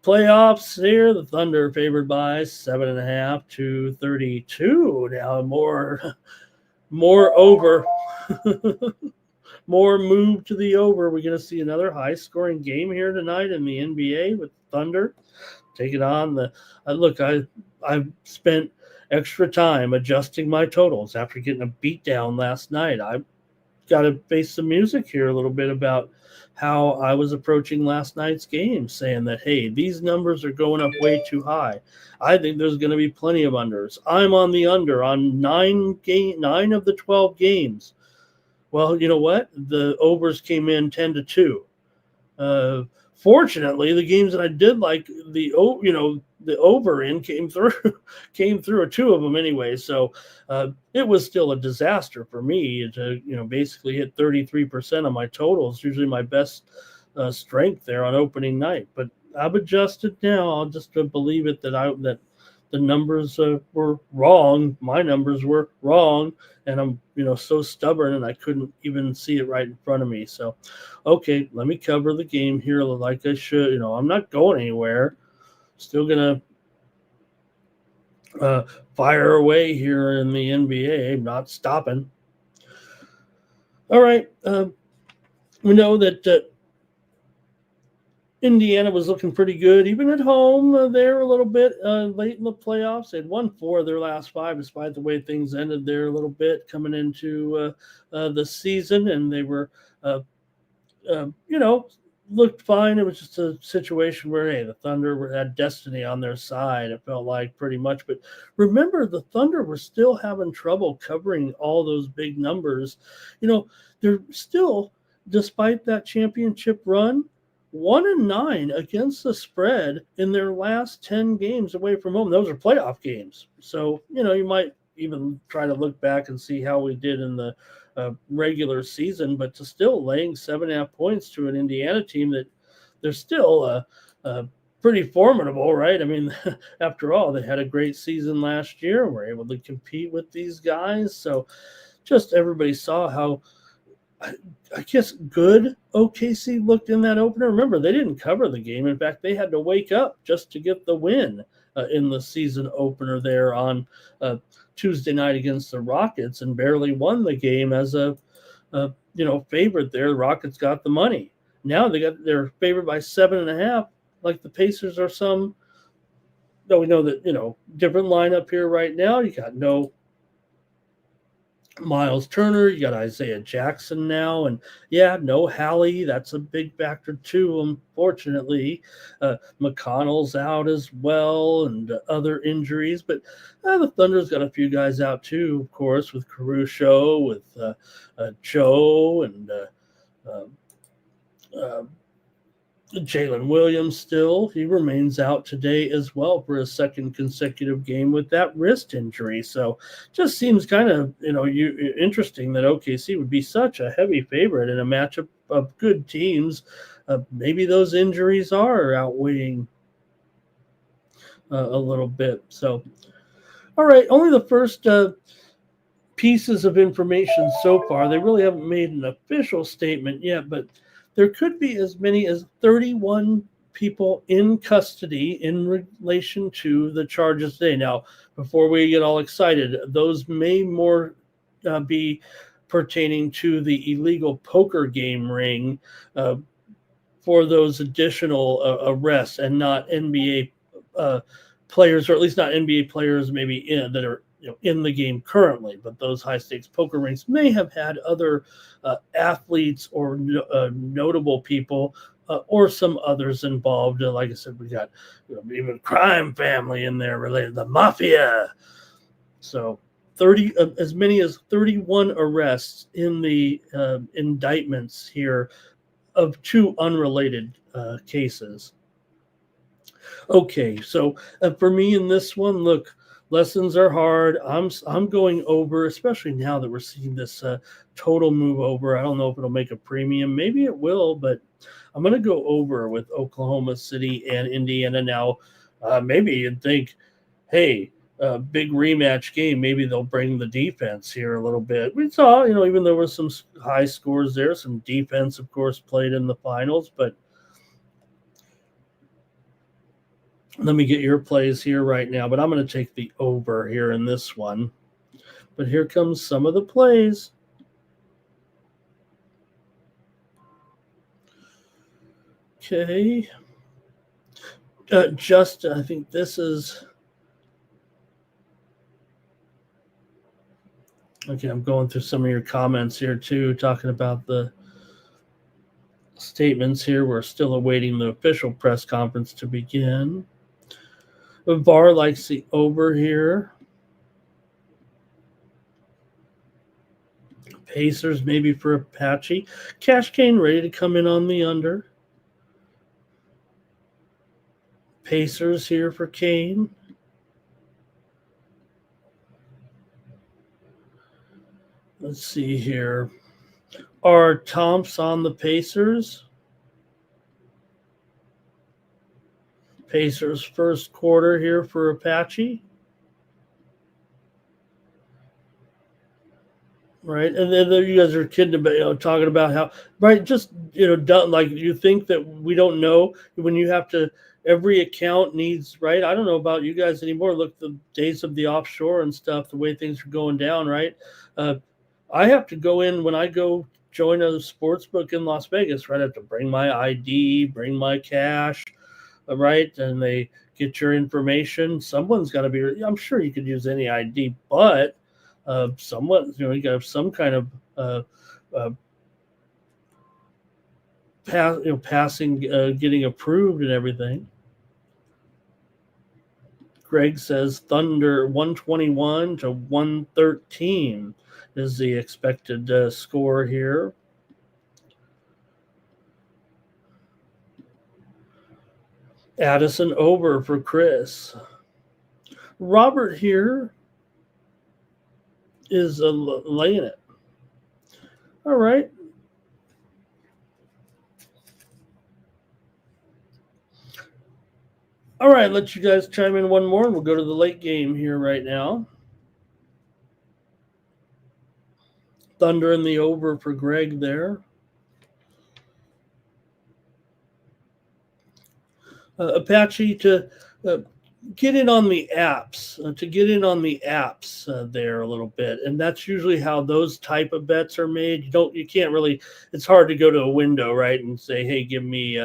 playoffs here. The Thunder favored by 7.5 to 32. Now more over, more move to the over. We're going to see another high-scoring game here tonight in the NBA with Thunder taking on the. I've spent extra time adjusting my totals after getting a beat down last night. I've got to face some music here a little bit about how I was approaching last night's game, saying that, hey, these numbers are going up way too high. I think there's going to be plenty of unders. I'm on the under on 9 of the 12 games. Well, you know what? The overs came in 10-2. Fortunately, the games that I did like the over in came through 2 of them anyway. So it was still a disaster for me to basically hit 33% of my totals, usually my best strength there on opening night. But I've adjusted now. I'll just believe it that the numbers were wrong. My numbers were wrong, and I'm so stubborn, and I couldn't even see it right in front of me. So, okay, let me cover the game here like I should. I'm not going anywhere. Still gonna fire away here in the NBA. Not stopping. All right, we know that Indiana was looking pretty good, even at home there a little bit late in the playoffs. They had won 4 of their last 5, despite the way things ended there a little bit coming into the season. And they were, looked fine. It was just a situation where, hey, the Thunder had destiny on their side, it felt like pretty much. But remember, the Thunder were still having trouble covering all those big numbers. They're still, despite that championship run, 1-9 against the spread in their last 10 games away from home. Those are playoff games. So, you might even try to look back and see how we did in the regular season, but to still laying 7.5 points to an Indiana team that they're still pretty formidable, right? I mean, after all, they had a great season last year. Were able to compete with these guys. So just everybody saw how, I, I guess, good OKC looked in that opener. Remember, they didn't cover the game. In fact, they had to wake up just to get the win in the season opener there on Tuesday night against the Rockets, and barely won the game as a favorite there. The Rockets got the money. Now they're favored by 7.5, like the Pacers are some. Though we know that, different lineup here right now. You got no Miles Turner, you got Isaiah Jackson now, and no Hallie. That's a big factor too, unfortunately. McConnell's out as well, and other injuries. But the Thunder's got a few guys out too, of course, with Caruso, with Joe, and Jalen Williams still. He remains out today as well for his second consecutive game with that wrist injury. So just seems kind of, interesting that OKC would be such a heavy favorite in a matchup of good teams. Maybe those injuries are outweighing a little bit. So, all right, only the first pieces of information so far. They really haven't made an official statement yet, but there could be as many as 31 people in custody in relation to the charges today. Now, before we get all excited, those may more be pertaining to the illegal poker game ring for those additional arrests, and not NBA players, or at least not NBA players maybe that are in the game currently. But those high stakes poker rings may have had other athletes or notable people or some others involved. Like I said, we got even crime family in there related to the mafia. So 30, as many as 31 arrests in the indictments here of two unrelated cases. Okay, so for me in this one, look, lessons are hard. I'm going over, especially now that we're seeing this total move over. I don't know if it'll make a premium. Maybe it will, but I'm going to go over with Oklahoma City and Indiana now. Maybe you'd think, hey, big rematch game. Maybe they'll bring the defense here a little bit. We saw, even there was some high scores there, some defense, of course, played in the finals, but let me get your plays here right now, but I'm going to take the over here in this one. But here comes some of the plays. Okay. Justin, I think this is... Okay, I'm going through some of your comments here too, talking about the statements here. We're still awaiting the official press conference to begin. VAR likes the over here. Pacers maybe for Apache. Cash Cane ready to come in on the under. Pacers here for Kane. Let's see here. Are Tomps on the Pacers? Pacers first quarter here for Apache. Right, and then you guys are kidding about, talking about how, right, just, done, like, you think that we don't know when you have to, every account needs, right? I don't know about you guys anymore. Look, the days of the offshore and stuff, the way things are going down, right? I have to go in when I go join a sports book in Las Vegas, right? I have to bring my ID, bring my cash, right? And they get your information. Someone's got to be, I'm sure you could use any ID, but someone, you got to have some kind of passing, getting approved and everything. Greg says Thunder 121 to 113 is the expected score here. Addison over for Chris. Robert here is laying it. All right. All right, let you guys chime in one more, and we'll go to the late game here right now. Thunder in the over for Greg there. Apache to get in on the apps, there a little bit, and that's usually how those type of bets are made. You can't really. It's hard to go to a window, right, and say, hey, give me,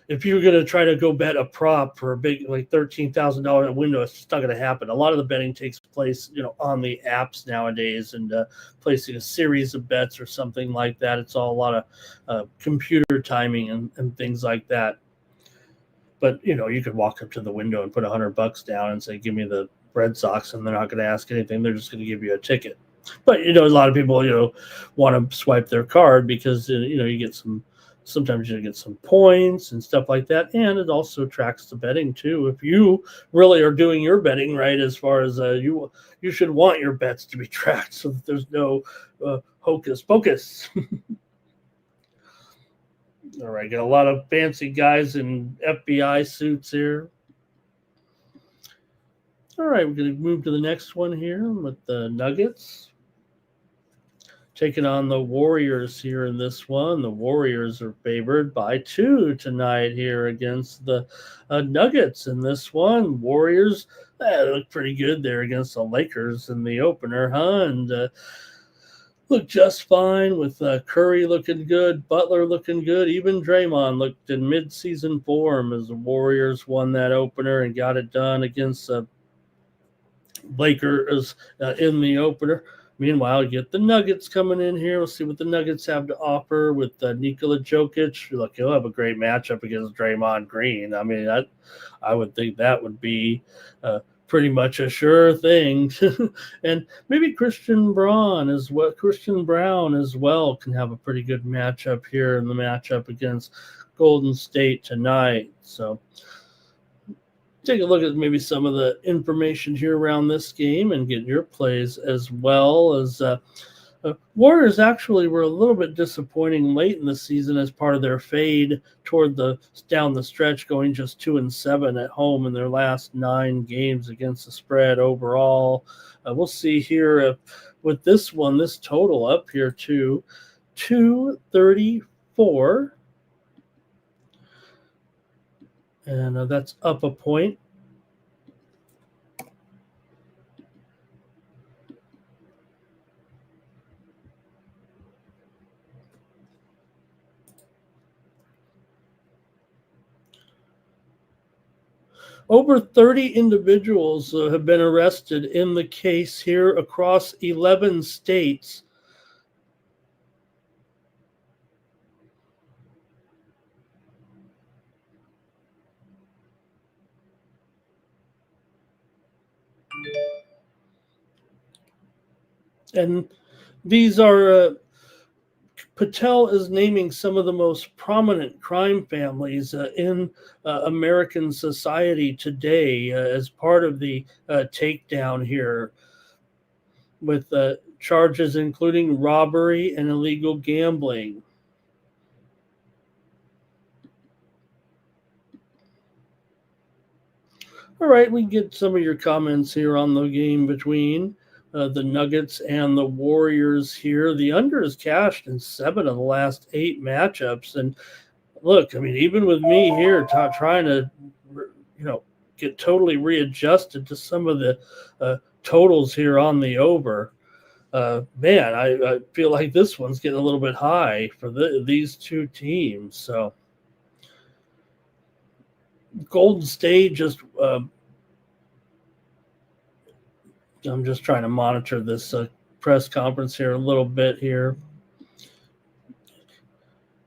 if you're going to try to go bet a prop for a big like $13,000 window, it's just not going to happen. A lot of the betting takes place, on the apps nowadays, and placing a series of bets or something like that. It's all a lot of computer timing and things like that. But you could walk up to the window and put $100 down and say, "Give me the Red Sox," and they're not going to ask anything. They're just going to give you a ticket. But a lot of people want to swipe their card because you get some. Sometimes you get some points and stuff like that, and it also tracks the betting too. If you really are doing your betting right, as far as you should want your bets to be tracked so that there's no hocus pocus. All right, got a lot of fancy guys in FBI suits here. All right, we're going to move to the next one here with the Nuggets. Taking on the Warriors here in this one. The Warriors are favored by 2 tonight here against the Nuggets in this one. Warriors look pretty good there against the Lakers in the opener, and look just fine with Curry looking good, Butler looking good, even Draymond looked in mid-season form as the Warriors won that opener and got it done against the Lakers in the opener. Meanwhile, you get the Nuggets coming in here. We'll see what the Nuggets have to offer with Nikola Jokic. Look, he'll have a great matchup against Draymond Green. I mean, I would think that would be pretty much a sure thing. And maybe Christian Brown as well can have a pretty good matchup here in the matchup against Golden State tonight. So take a look at maybe some of the information here around this game and get your plays as well. As Warriors actually were a little bit disappointing late in the season as part of their fade toward down the stretch, going just 2-7 at home in their last 9 games against the spread overall. We'll see here with this one, this total up here to 234. And that's up a point. Over 30 individuals have been arrested in the case here across 11 states. And these are, Patel is naming some of the most prominent crime families in American society today as part of the takedown here, with charges including robbery and illegal gambling. All right, we get some of your comments here on the game between the Nuggets and the Warriors here. The under is cashed in 7 of the last 8 matchups. And look, I mean, even with me here trying to, get totally readjusted to some of the totals here on the over, man, I feel like this one's getting a little bit high for these two teams. So Golden State just I'm just trying to monitor this press conference here a little bit here.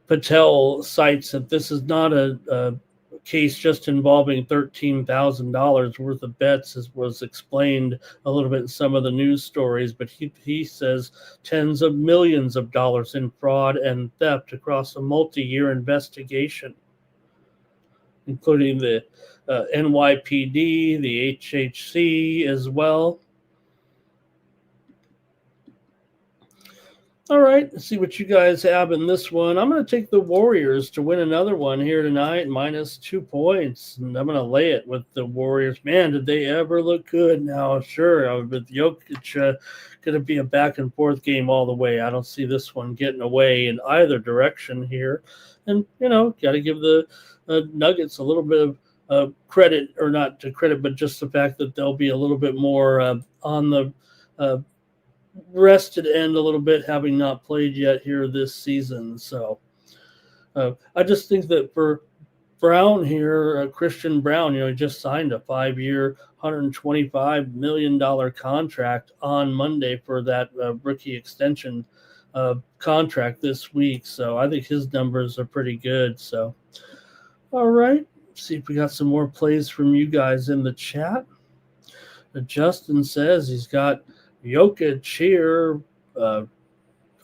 Patel cites that this is not a case just involving $13,000 worth of bets, as was explained a little bit in some of the news stories, but he says tens of millions of dollars in fraud and theft across a multi-year investigation, including the NYPD, the HHC as well. All right, let's see what you guys have in this one. I'm going to take the Warriors to win another one here tonight, minus 2 points. And I'm going to lay it with the Warriors. Man, did they ever look good now? Sure, with Jokic going to be a back and forth game all the way. I don't see this one getting away in either direction here. And, got to give the Nuggets a little bit of credit, or not to credit, but just the fact that they'll be a little bit more on the rested end a little bit, having not played yet here this season. So I just think that for Brown here, Christian Brown, he just signed a 5-year, $125 million contract on Monday for that rookie extension contract this week. So I think his numbers are pretty good. So, all right. See if we got some more plays from you guys in the chat. Justin says he's got Jokic here,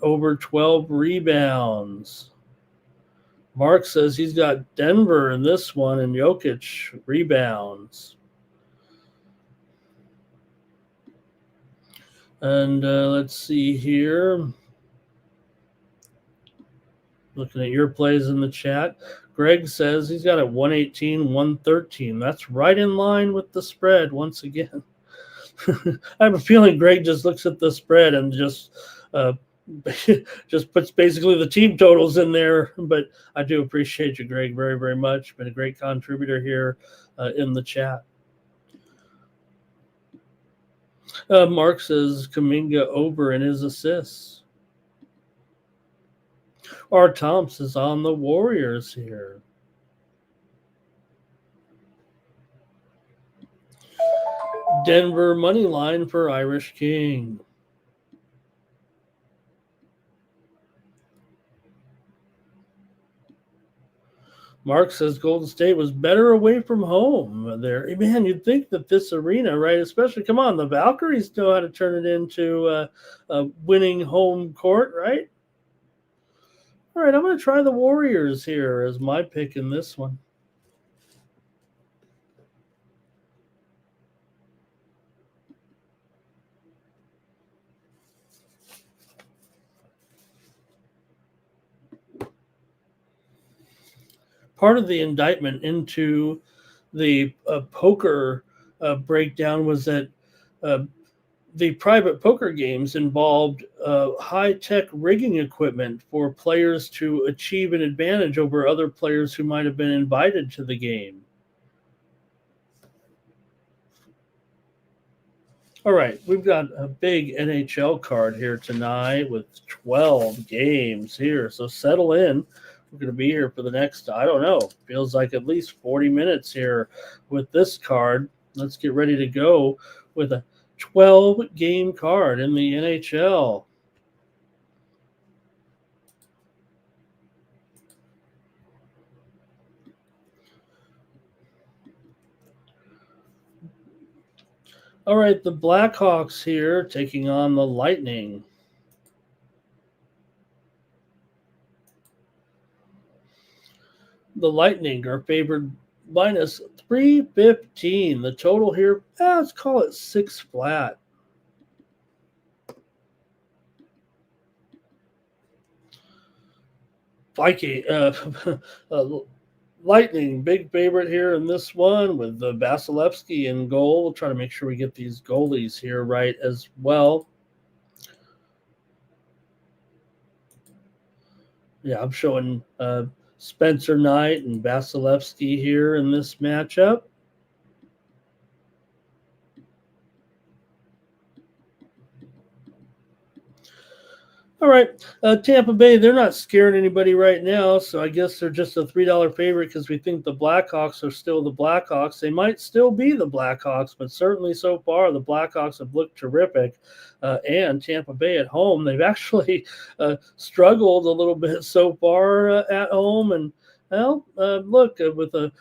over 12 rebounds. Mark says he's got Denver in this one and Jokic rebounds. And let's see here. Looking at your plays in the chat. Greg says he's got it 118, 113. That's right in line with the spread once again. I have a feeling Greg just looks at the spread and just puts basically the team totals in there. But I do appreciate you, Greg, very, very much. Been a great contributor here in the chat. Mark says Kuminga over in his assists. R. Thompson is on the Warriors here. Denver money line for Irish King. Mark says Golden State was better away from home there. Man, you'd think that this arena, right, especially, come on, the Valkyries know how to turn it into a winning home court, right? All right, I'm going to try the Warriors here as my pick in this one. Part of the indictment into the poker breakdown was that the private poker games involved high-tech rigging equipment for players to achieve an advantage over other players who might have been invited to the game. All right, we've got a big NHL card here tonight with 12 games here, so settle in. We're going to be here for the next, I don't know, feels like at least 40 minutes here with this card. Let's get ready to go with a 12-game card in the NHL. All right, the Blackhawks here taking on the Lightning. The Lightning are favored minus 315. The total here, let's call it 6 flat. Viking, Lightning, big favorite here in this one with the Vasilevsky in goal. We'll try to make sure we get these goalies here right as well. Yeah, I'm showing Spencer Knight and Vasilevsky here in this matchup. All right, Tampa Bay, they're not scaring anybody right now, so I guess they're just a $3 favorite because we think the Blackhawks are still the Blackhawks. They might still be the Blackhawks, but certainly so far the Blackhawks have looked terrific. And Tampa Bay at home, they've actually struggled a little bit so far at home. And, well, look, with a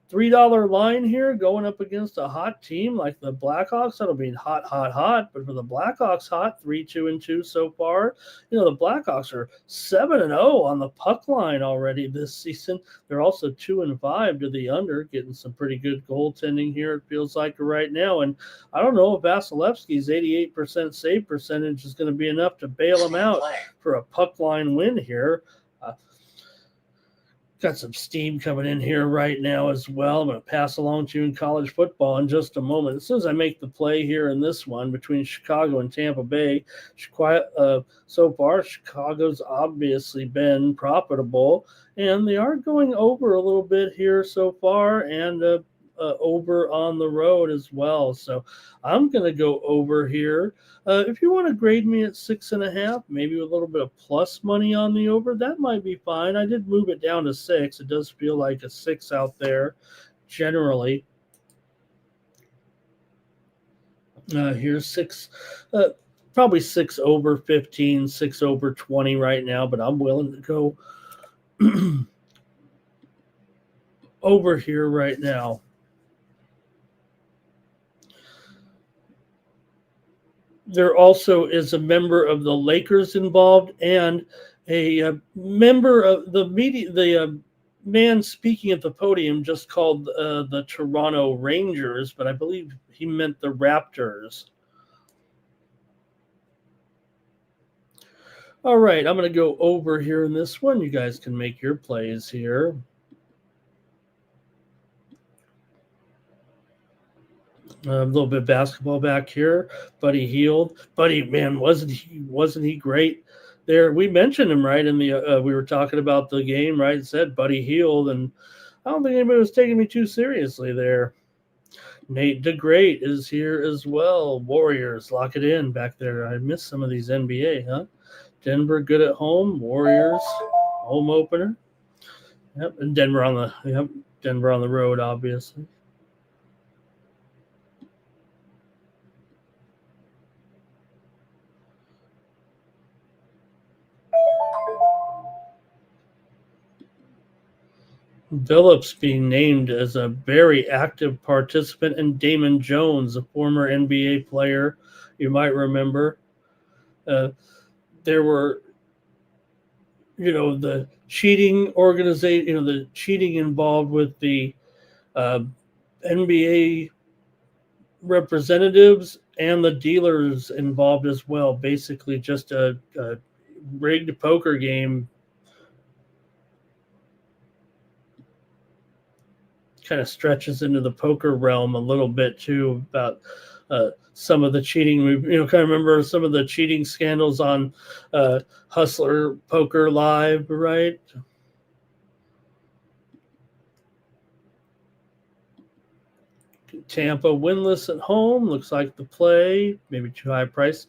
$3 line here going up against a hot team like the Blackhawks. That'll be hot, hot, hot. But for the Blackhawks, hot 3-2-2 so far. You know, the Blackhawks are 7-0 on the puck line already this season. They're also 2-5 to the under, getting some pretty good goaltending here. It feels like right now. And I don't know if Vasilevsky's 88% save percentage is going to be enough to bail him out for a puck line win here. Got some steam coming in here right now as well. I'm going to pass along to you in college football in just a moment. As soon as I make the play here in this one between Chicago and Tampa Bay, so far Chicago's obviously been profitable, and they are going over a little bit here so far, and over on the road as well. So I'm going to go over here. If you want to grade me at 6.5, maybe with a little bit of plus money on the over, that might be fine. I did move it down to 6. It does feel like a 6 out there generally. Here's 6, probably 6 over 15, 6 over 20 right now, but I'm willing to go over here right now. There also is a member of the Lakers involved and a member of the media. The man speaking at the podium just called the Toronto Rangers, but I believe he meant the Raptors. All right, I'm going to go over here in this one. You guys can make your plays here. A little bit of basketball back here. Buddy Hield. Buddy, man, wasn't he great there? We mentioned him right in the we were talking about the game, right? It said Buddy Hield, and I don't think anybody was taking me too seriously there. Nate DeGreat is here as well. Warriors, lock it in back there. I missed some of these NBA, huh? Denver good at home. Warriors home opener. Yep, and Denver on the road, obviously. Phillips being named as a very active participant, and Damon Jones, a former NBA player, you might remember. There were, the cheating organization, the cheating involved with the NBA representatives and the dealers involved as well. Basically, just a rigged poker game. Kind of stretches into the poker realm a little bit too, about some of the cheating. We kind of remember some of the cheating scandals on Hustler Poker Live, right? Tampa winless at home. Looks like the play, maybe too high price.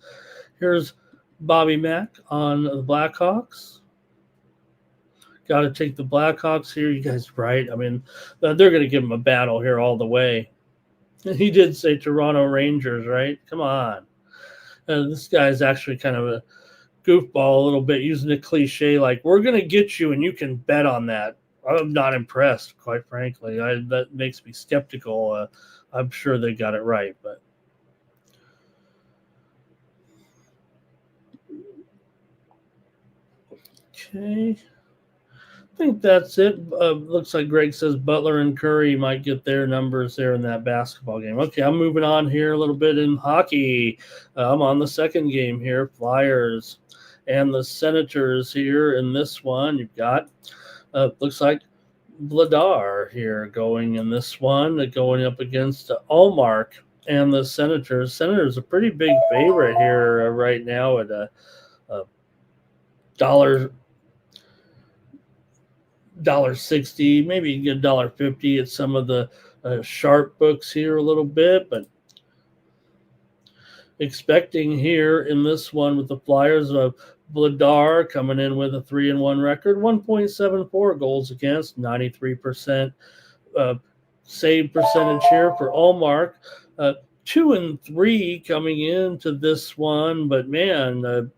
Here's Bobby Mack on the Blackhawks. Got to take the Blackhawks here. You guys right. I mean, they're going to give him a battle here all the way. He did say Toronto Rangers, right? Come on. This guy's actually kind of a goofball a little bit, using a cliche like, we're going to get you and you can bet on that. I'm not impressed, quite frankly. That makes me skeptical. I'm sure they got it right, but. Okay. I think that's it. Looks like Greg says Butler and Curry might get their numbers there in that basketball game. Okay, I'm moving on here a little bit in hockey. I'm on the second game here, Flyers and the Senators here in this one. You've got, looks like Vladar here going in this one, going up against Allmark and the Senators. Senators a pretty big favorite here right now at a $1.60, maybe you can get $1.50 at some of the sharp books here a little bit, but expecting here in this one with the Flyers of Vladar coming in with a 3-1 record, 1.74 goals against, 93% save percentage here for Allmark. 2-3 coming into this one, but man,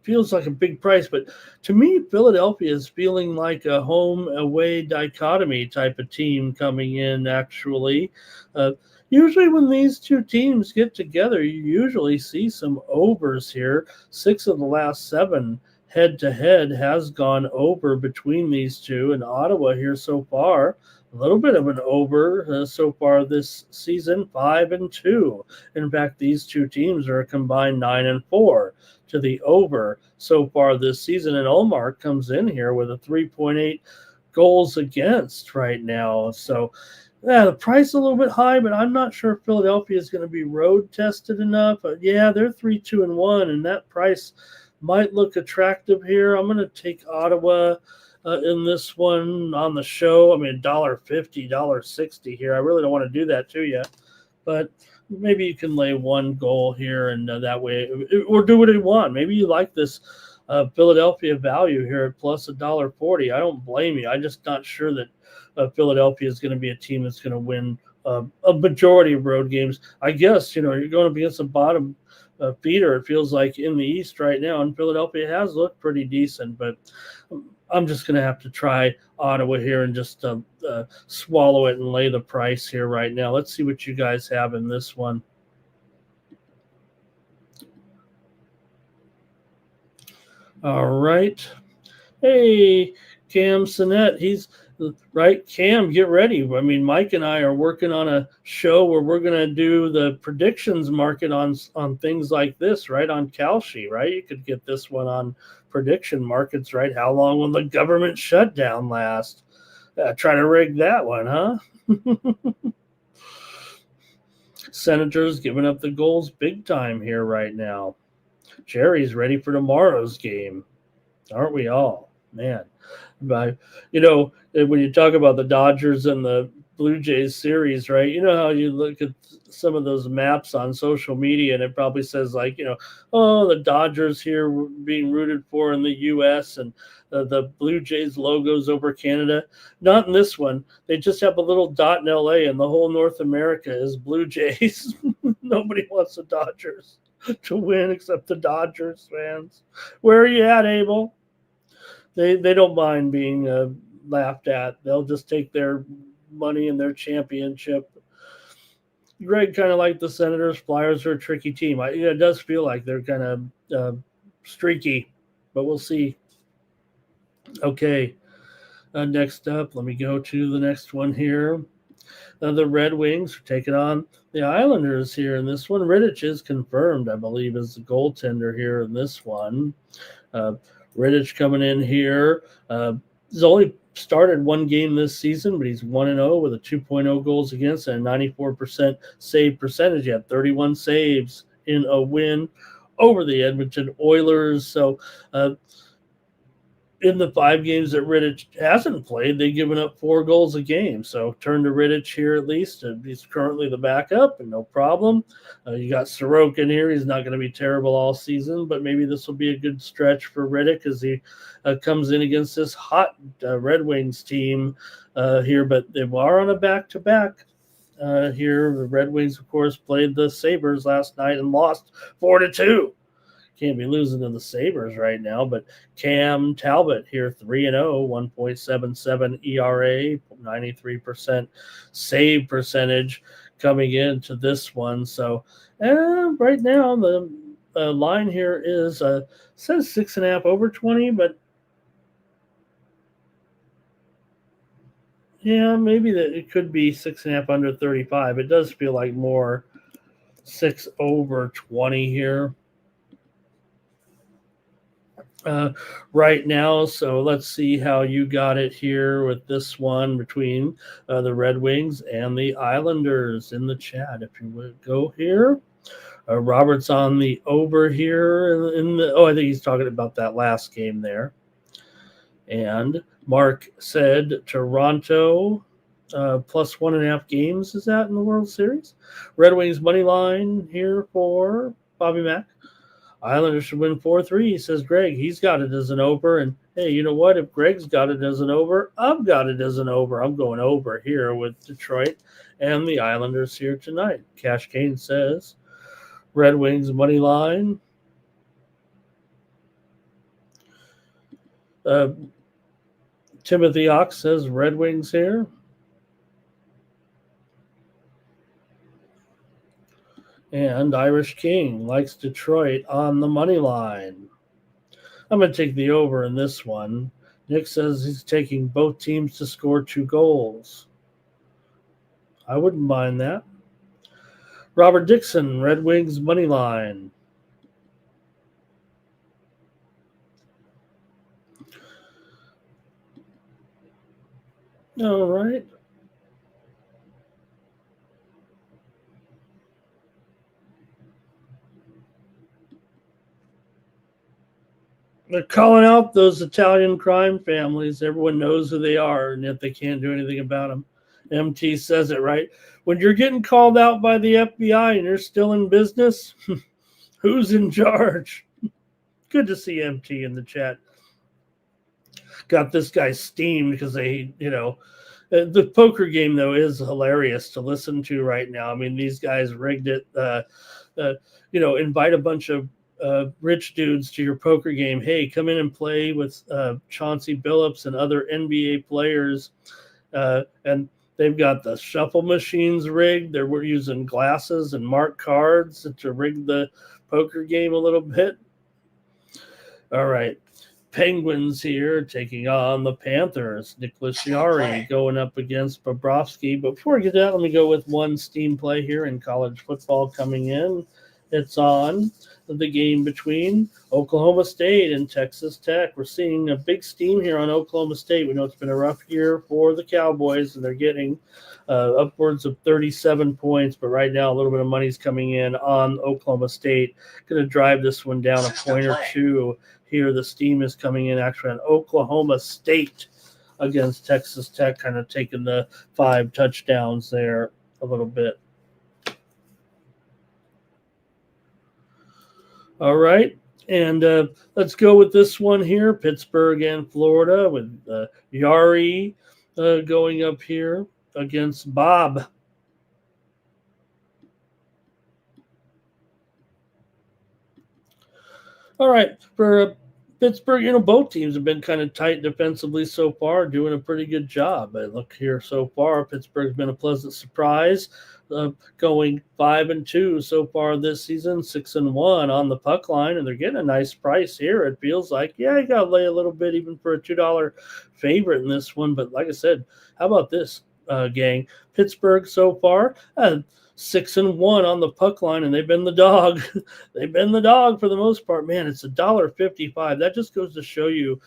feels like a big price, but to me, Philadelphia is feeling like a home-away dichotomy type of team coming in, actually. Uh, Usually when these two teams get together, you usually see some overs here. 6 of the last 7 head-to-head has gone over between these two, and Ottawa here so far, a little bit of an over so far this season, 5-2. In fact, these two teams are a combined 9-4 to the over so far this season. And Omar comes in here with a 3.8 goals against right now. So, yeah, the price is a little bit high, but I'm not sure if Philadelphia is going to be road tested enough. But yeah, they're 3-2-1, and that price might look attractive here. I'm going to take Ottawa in this one on the show. I mean, $1.50, $1.60 here. I really don't want to do that to you, but maybe you can lay one goal here, and that way, or do what you want. Maybe you like this Philadelphia value here at plus $1.40. I don't blame you. I'm just not sure that Philadelphia is going to be a team that's going to win a majority of road games. I guess, you're going up against a bottom feeder, it feels like, in the East right now, and Philadelphia has looked pretty decent, but I'm just going to have to try Ottawa here and just swallow it and lay the price here right now. Let's see what you guys have in this one. All right. Hey, Cam Sinet, he's right. Cam, get ready. I mean, Mike and I are working on a show where we're going to do the predictions market on things like this, right? On Kalshi, right? You could get this one on prediction markets, right? How long will the government shutdown last? Try to rig that one, huh? Senators giving up the goals big time here right now. Jerry's ready for tomorrow's game. Aren't we all? Man. But, when you talk about the Dodgers and the Blue Jays series, right? You know how you look at some of those maps on social media and it probably says like, oh, the Dodgers here being rooted for in the U.S. and the Blue Jays logos over Canada. Not in this one. They just have a little dot in L.A. and the whole North America is Blue Jays. Nobody wants the Dodgers to win except the Dodgers fans. Where are you at, Abel? They don't mind being laughed at. They'll just take their money and their championship. Greg kind of like the Senators. Flyers are a tricky team. It does feel like they're kind of streaky, but we'll see. Okay, next up, let me go to the next one here. The Red Wings are taking on the Islanders here in this one. Rittich is confirmed, I believe, as the goaltender here in this one. Rittich coming in here. He's only started one game this season, but he's 1-0 with a 2.0 goals against and a 94% save percentage. He had 31 saves in a win over the Edmonton Oilers. So in the 5 games that Rittich hasn't played, they've given up 4 goals a game. So turn to Rittich here at least. He's currently the backup, and no problem. You got Sorokin here. He's not going to be terrible all season, but maybe this will be a good stretch for Rittich as he comes in against this hot Red Wings team here. But they are on a back-to-back here. The Red Wings, of course, played the Sabres last night and lost 4-2. Can't be losing to the Sabres right now, but Cam Talbot here, 3-0, 1.77 ERA, 93% save percentage coming into this one. So right now the line here is says 6.5 over 20, but yeah, maybe that it could be 6.5 under 35. It does feel like more 6 over 20 here. Right now. So let's see how you got it here with this one between the Red Wings and the Islanders in the chat. If you would go here. Robert's on the over here. I think he's talking about that last game there. And Mark said Toronto plus 1.5 games. Is that in the World Series? Red Wings money line here for Bobby Mack. Islanders should win 4-3, says Greg. He's got it as an over. And, hey, you know what? If Greg's got it as an over, I've got it as an over. I'm going over here with Detroit and the Islanders here tonight. Cash Kane says Red Wings money line. Uh, Timothy Ox says Red Wings here. And Irish King likes Detroit on the money line. I'm going to take the over in this one. Nick says he's taking both teams to score 2 goals. I wouldn't mind that. Robert Dixon, Red Wings money line. All right. They're calling out those Italian crime families. Everyone knows who they are, and yet they can't do anything about them. MT says it right. When you're getting called out by the FBI and you're still in business, who's in charge? Good to see MT in the chat. Got this guy steamed because the poker game, though, is hilarious to listen to right now. I mean, these guys rigged it. Invite a bunch of rich dudes to your poker game. Hey, come in and play with Chauncey Billups and other NBA players. And they've got the shuffle machines rigged. They're using glasses and marked cards to rig the poker game a little bit. All right. Penguins here taking on the Panthers. Nicholas Yari going up against Bobrovsky. But before we get to that, let me go with one steam play here in college football coming in. It's on the game between Oklahoma State and Texas Tech. We're seeing a big steam here on Oklahoma State. We know it's been a rough year for the Cowboys, and they're getting upwards of 37 points. But right now, a little bit of money's coming in on Oklahoma State. Going to drive this one down a point or two. Here, the steam is coming in actually on Oklahoma State against Texas Tech, kind of taking the 5 touchdowns there a little bit. All right, and let's go with this one here, Pittsburgh and Florida, with Yari going up here against Bob. All right, for Pittsburgh, both teams have been kind of tight defensively so far, doing a pretty good job. I look here so far, Pittsburgh's been a pleasant surprise, going 5-2 so far this season, 6-1 on the puck line, and they're getting a nice price here. It feels like, you got to lay a little bit even for a $2 favorite in this one. But like I said, how about this, gang? Pittsburgh so far, 6-1 on the puck line, and they've been the dog. They've been the dog for the most part. Man, it's $1.55. That just goes to show you,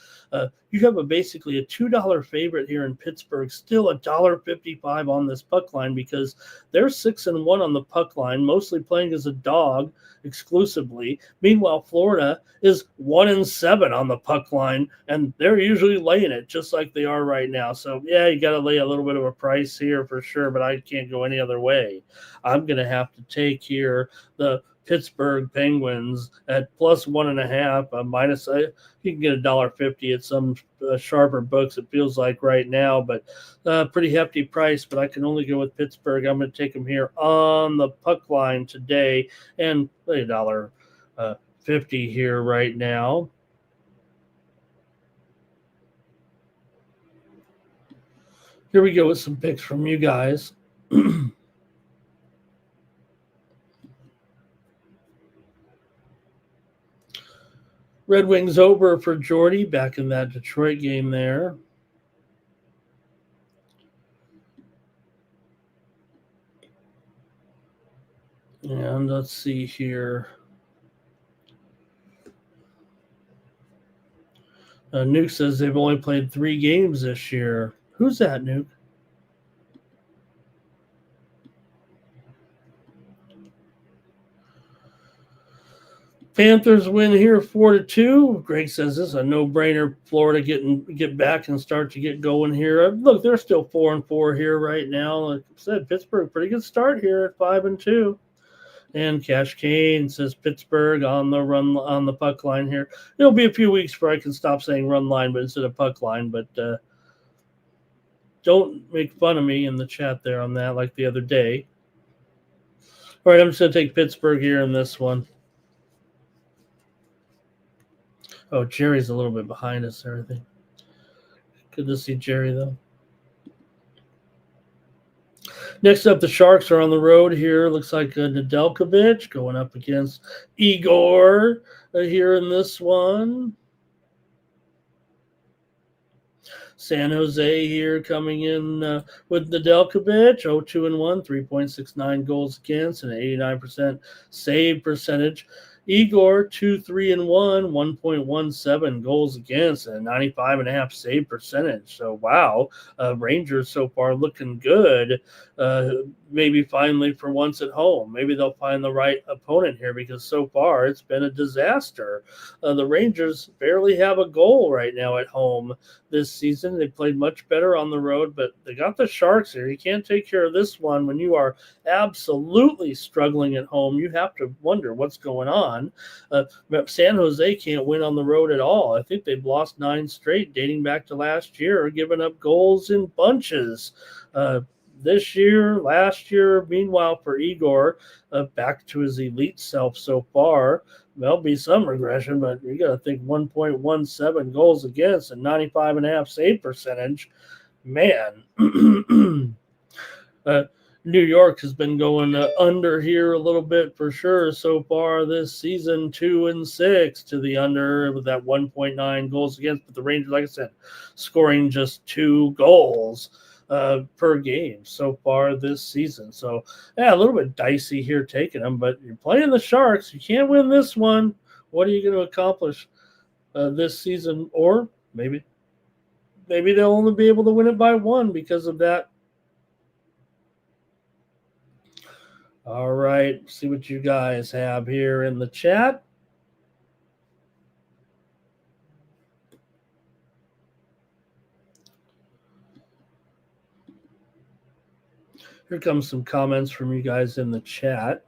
you have basically a $2 favorite here in Pittsburgh, still $1.55 on this puck line because they're 6-1 on the puck line, mostly playing as a dog exclusively. Meanwhile, Florida is 1-7 on the puck line, and they're usually laying it just like they are right now. So you got to lay a little bit of a price here for sure, but I can't go any other way. I'm going to have to take here the Pittsburgh Penguins at plus 1.5, minus. You can get $1.50 at some sharper books, it feels like right now, but pretty hefty price. But I can only go with Pittsburgh. I'm going to take them here on the puck line today, and $1.50 here right now. Here we go with some picks from you guys. Red Wings over for Jordy back in that Detroit game there. And let's see here. Nuke says they've only played 3 games this year. Who's that, Nuke? Panthers win here 4-2. Greg says this is a no-brainer. Florida get back and start to get going here. Look, they're still 4-4 here right now. Like I said, Pittsburgh, pretty good start here at 5-2. And Cash Kane says Pittsburgh on the run on the puck line here. It'll be a few weeks before I can stop saying run line, but instead of puck line. But don't make fun of me in the chat there on that like the other day. All right, I'm just going to take Pittsburgh here in this one. Oh, Jerry's a little bit behind us there, I think. Good to see Jerry, though. Next up, the Sharks are on the road here. Looks like Nedeljkovic going up against Igor here in this one. San Jose here coming in with Nedeljkovic, 0-2-1, 3.69 goals against, and an 89% save percentage. Igor, 2-3-1, 1.17 goals against, and a 95.5 save percentage. So, wow, Rangers so far looking good. Maybe finally for once at home. Maybe they'll find the right opponent here because so far it's been a disaster. The Rangers barely have a goal right now at home this season. They played much better on the road, but they got the Sharks here. You can't take care of this one when you are absolutely struggling at home. You have to wonder what's going on. San Jose can't win on the road at all. I think they've lost 9 straight dating back to last year, giving up goals in bunches. This year, last year, meanwhile for Igor, back to his elite self so far. There'll be some regression, but you got to think 1.17 goals against and 95.5 save percentage. Man, New York has been going under here a little bit for sure so far this season, 2-6 to the under with that 1.9 goals against. But the Rangers, like I said, scoring just 2 goals per game so far this season. So, yeah, a little bit dicey here taking them, but you're playing the Sharks. You can't win this one. What are you going to accomplish this season? Or maybe they'll only be able to win it by 1 because of that. All right, see what you guys have here in the chat. Here comes some comments from you guys in the chat.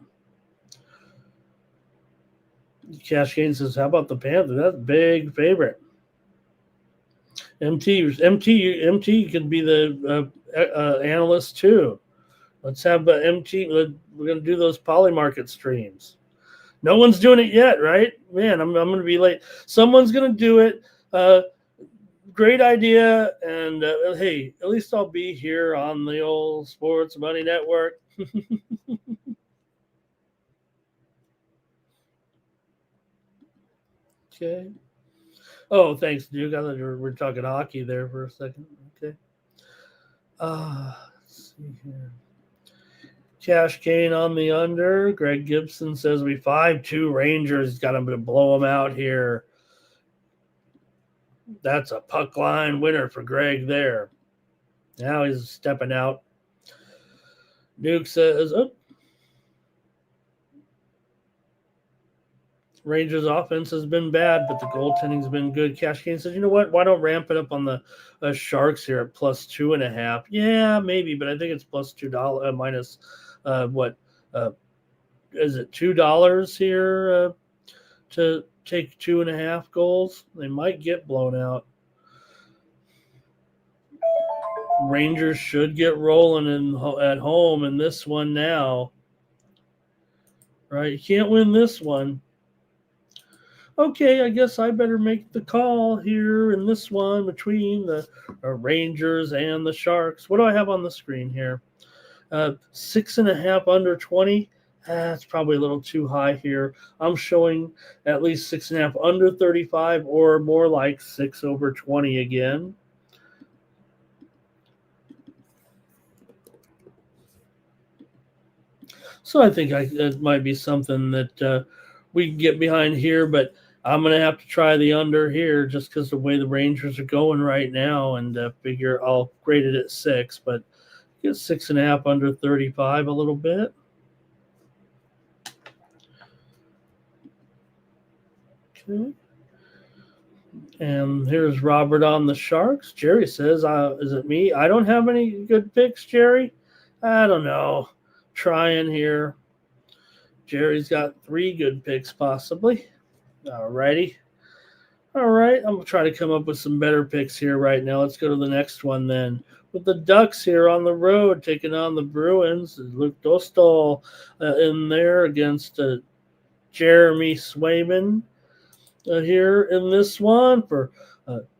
Cash Gain says, how about the Panther? That's big favorite. MT can be the analyst too. Let's have MT. We're going to do those polymarket streams. No one's doing it yet, right? Man, I'm going to be late. Someone's going to do it. Great idea. And hey, at least I'll be here on the old Sports Money Network. Okay. Oh, thanks, Duke. I thought we're talking hockey there for a second. Okay. Let's see here. Cash Kane on the under. Greg Gibson says we 5-2 Rangers. Got them to blow them out here. That's a puck line winner for Greg there. Now he's stepping out. Duke says, Rangers offense has been bad, but the goaltending's been good. Cash Kane says, you know what? Why don't ramp it up on the Sharks here at plus 2.5? Yeah, maybe, but I think it's plus $2 minus what is it $2 here to take 2.5 goals? They might get blown out. Rangers should get rolling at home in this one now. Right? You can't win this one. Okay, I guess I better make the call here in this one between the Rangers and the Sharks. What do I have on the screen here? 6.5 under 20. That's probably a little too high here. I'm showing at least 6.5 under 35 or more like 6 over 20 again. So I think it might be something that we can get behind here, but I'm going to have to try the under here just because the way the Rangers are going right now, and figure I'll grade it at 6, but get 6.5 under 35 a little bit. Okay. And here's Robert on the Sharks. Jerry says, is it me? I don't have any good picks, Jerry. I don't know. Trying here. Jerry's got 3 good picks possibly. All righty. All right. I'm going to try to come up with some better picks here right now. Let's go to the next one then. With the Ducks here on the road taking on the Bruins. Luke Dostal in there against Jeremy Swayman. here in this one for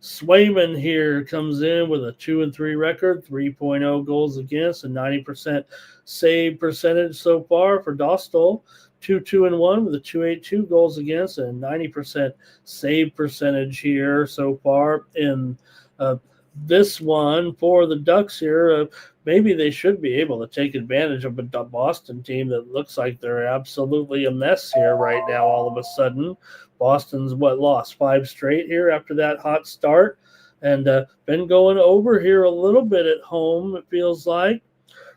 Swayman here comes in with a 2-3 record, 3.0 goals against, and 90% save percentage so far for Dostal. 2-2-1 with a 2.82 goals against and 90% save percentage here so far in this one for the Ducks here. Maybe they should be able to take advantage of a Boston team that looks like they're absolutely a mess here right now all of a sudden. Boston's lost 5 straight here after that hot start, and been going over here a little bit at home, it feels like.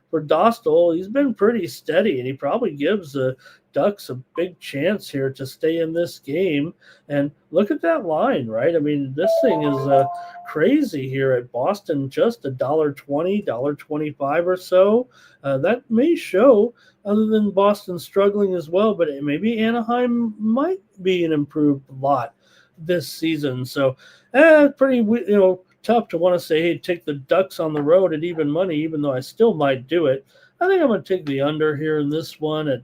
For Dostal, he's been pretty steady, and he probably gives the Ducks a big chance here to stay in this game. And look at that line, right? I mean, this thing is crazy here at Boston, just $1.20, $1.25 or so. That may show, other than Boston struggling as well, but maybe Anaheim might be an improved lot this season. So, pretty, tough to want to say, hey, take the Ducks on the road at even money, even though I still might do it. I think I'm going to take the under here in this one. At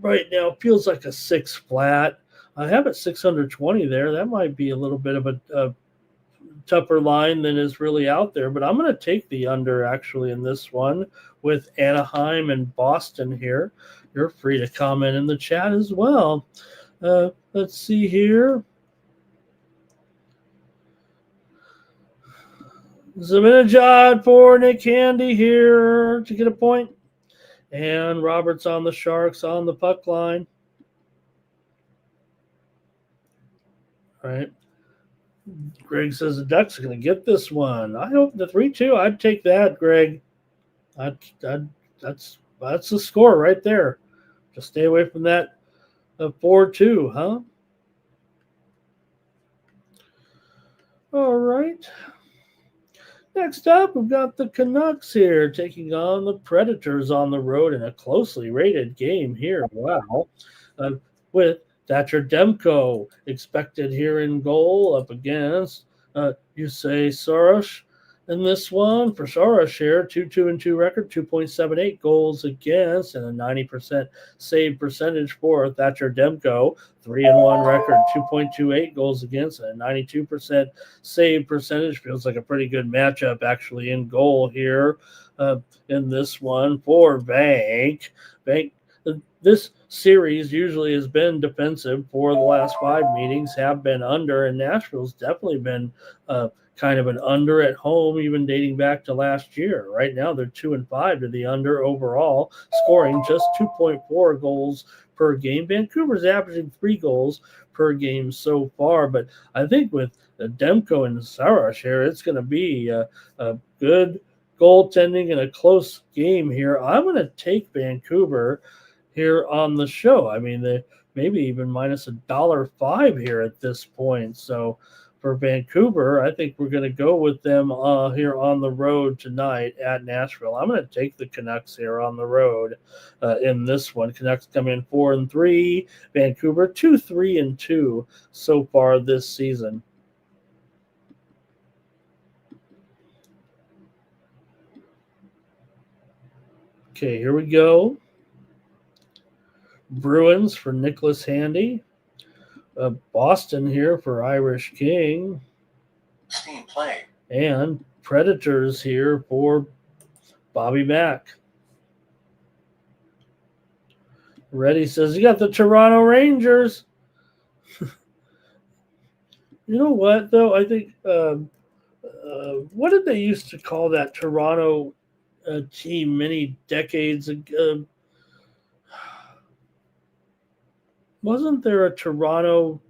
right now, feels like a 6 flat. I have it 620 there. That might be a little bit of a tougher line than is really out there, but I'm going to take the under actually in this one with Anaheim and Boston here. You're free to comment in the chat as well. Let's see here. Zibanejad for Nick Handy here to get a point. And Roberts on the Sharks on the puck line. All right. Greg says the Ducks are going to get this one. I hope the 3-2. I'd take that, Greg. That's the score right there. Just stay away from that 4-2, huh? All right. Next up, we've got the Canucks here taking on the Predators on the road in a closely rated game here. Wow. With Thatcher Demko expected here in goal up against Yusei Soros in this one. For Soros here, 2-2-2 record, 2.78 goals against, and a 90% save percentage for Thatcher Demko. 3-1 record, 2.28 goals against, and a 92% save percentage. Feels like a pretty good matchup actually in goal here in this one for Bank. This series usually has been defensive for the last 5 meetings, have been under, and Nashville's definitely been kind of an under at home, even dating back to last year. Right now, they're 2-5 to the under overall, scoring just 2.4 goals per game. Vancouver's averaging 3 goals per game so far, but I think with Demko and Saros here, it's going to be a good goaltending and a close game here. I'm going to take Vancouver here on the show. I mean, they maybe even minus $1.05 here at this point. So for Vancouver, I think we're going to go with them here on the road tonight at Nashville. I'm going to take the Canucks here on the road in this one. Canucks come in 4-3. Vancouver 2-3-2 so far this season. Okay, here we go. Bruins for Nicholas Handy. Boston here for Irish King. Steam play. And Predators here for Bobby Mack. Reddy says, you got the Toronto Rangers. You know what, though? I think, what did they used to call that Toronto team many decades ago? Wasn't there a Toronto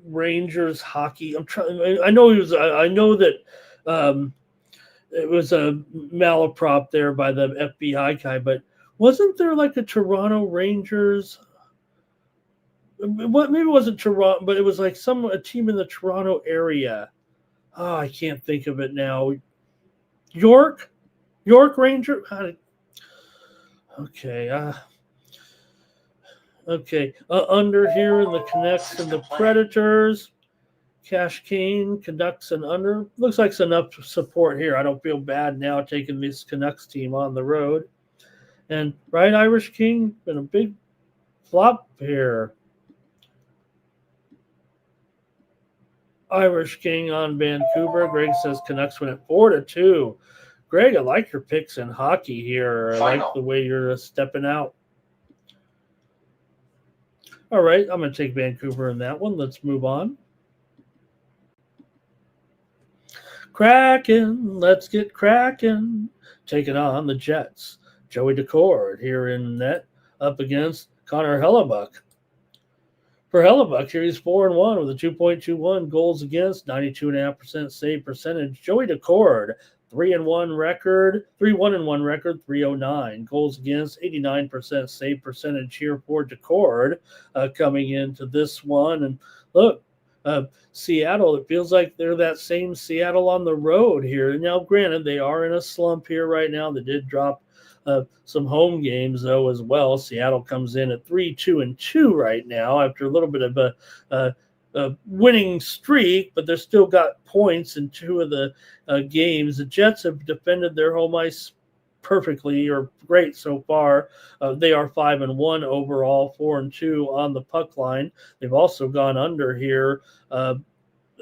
Rangers hockey? I know it was. I know that it was a malaprop there by the FBI guy, but wasn't there like a Toronto Rangers? What, maybe it wasn't Toronto, but it was like a team in the Toronto area. Oh, I can't think of it now. York Ranger. Okay. Okay, under here in the Canucks and the Predators. Cash Kane, Canucks and under. Looks like it's enough support here. I don't feel bad now taking this Canucks team on the road. And right, Irish King, been a big flop here. Irish King on Vancouver. Greg says Canucks win at 4-2. Greg, I like your picks in hockey here. I like the way you're stepping out. All right, I'm going to take Vancouver in that one. Let's move on. Kraken, let's get Kraken. Taking on the Jets. Joey Decord here in net up against Connor Hellebuck. For Hellebuck, here he's 4-1 with a 2.21 goals against, 92.5% save percentage. Joey Decord, 3-1 record, 3-1 record, 309 goals against, 89% save percentage here for Decord coming into this one. And look, Seattle, it feels like they're that same Seattle on the road here. Now, granted, they are in a slump here right now. They did drop some home games, though, as well. Seattle comes in at 3-2-2 right now after a little bit of a winning streak, but they've still got points in two of the games. The Jets have defended their home ice perfectly or great so far. They are 5-1 overall, 4-2 on the puck line. They've also gone under here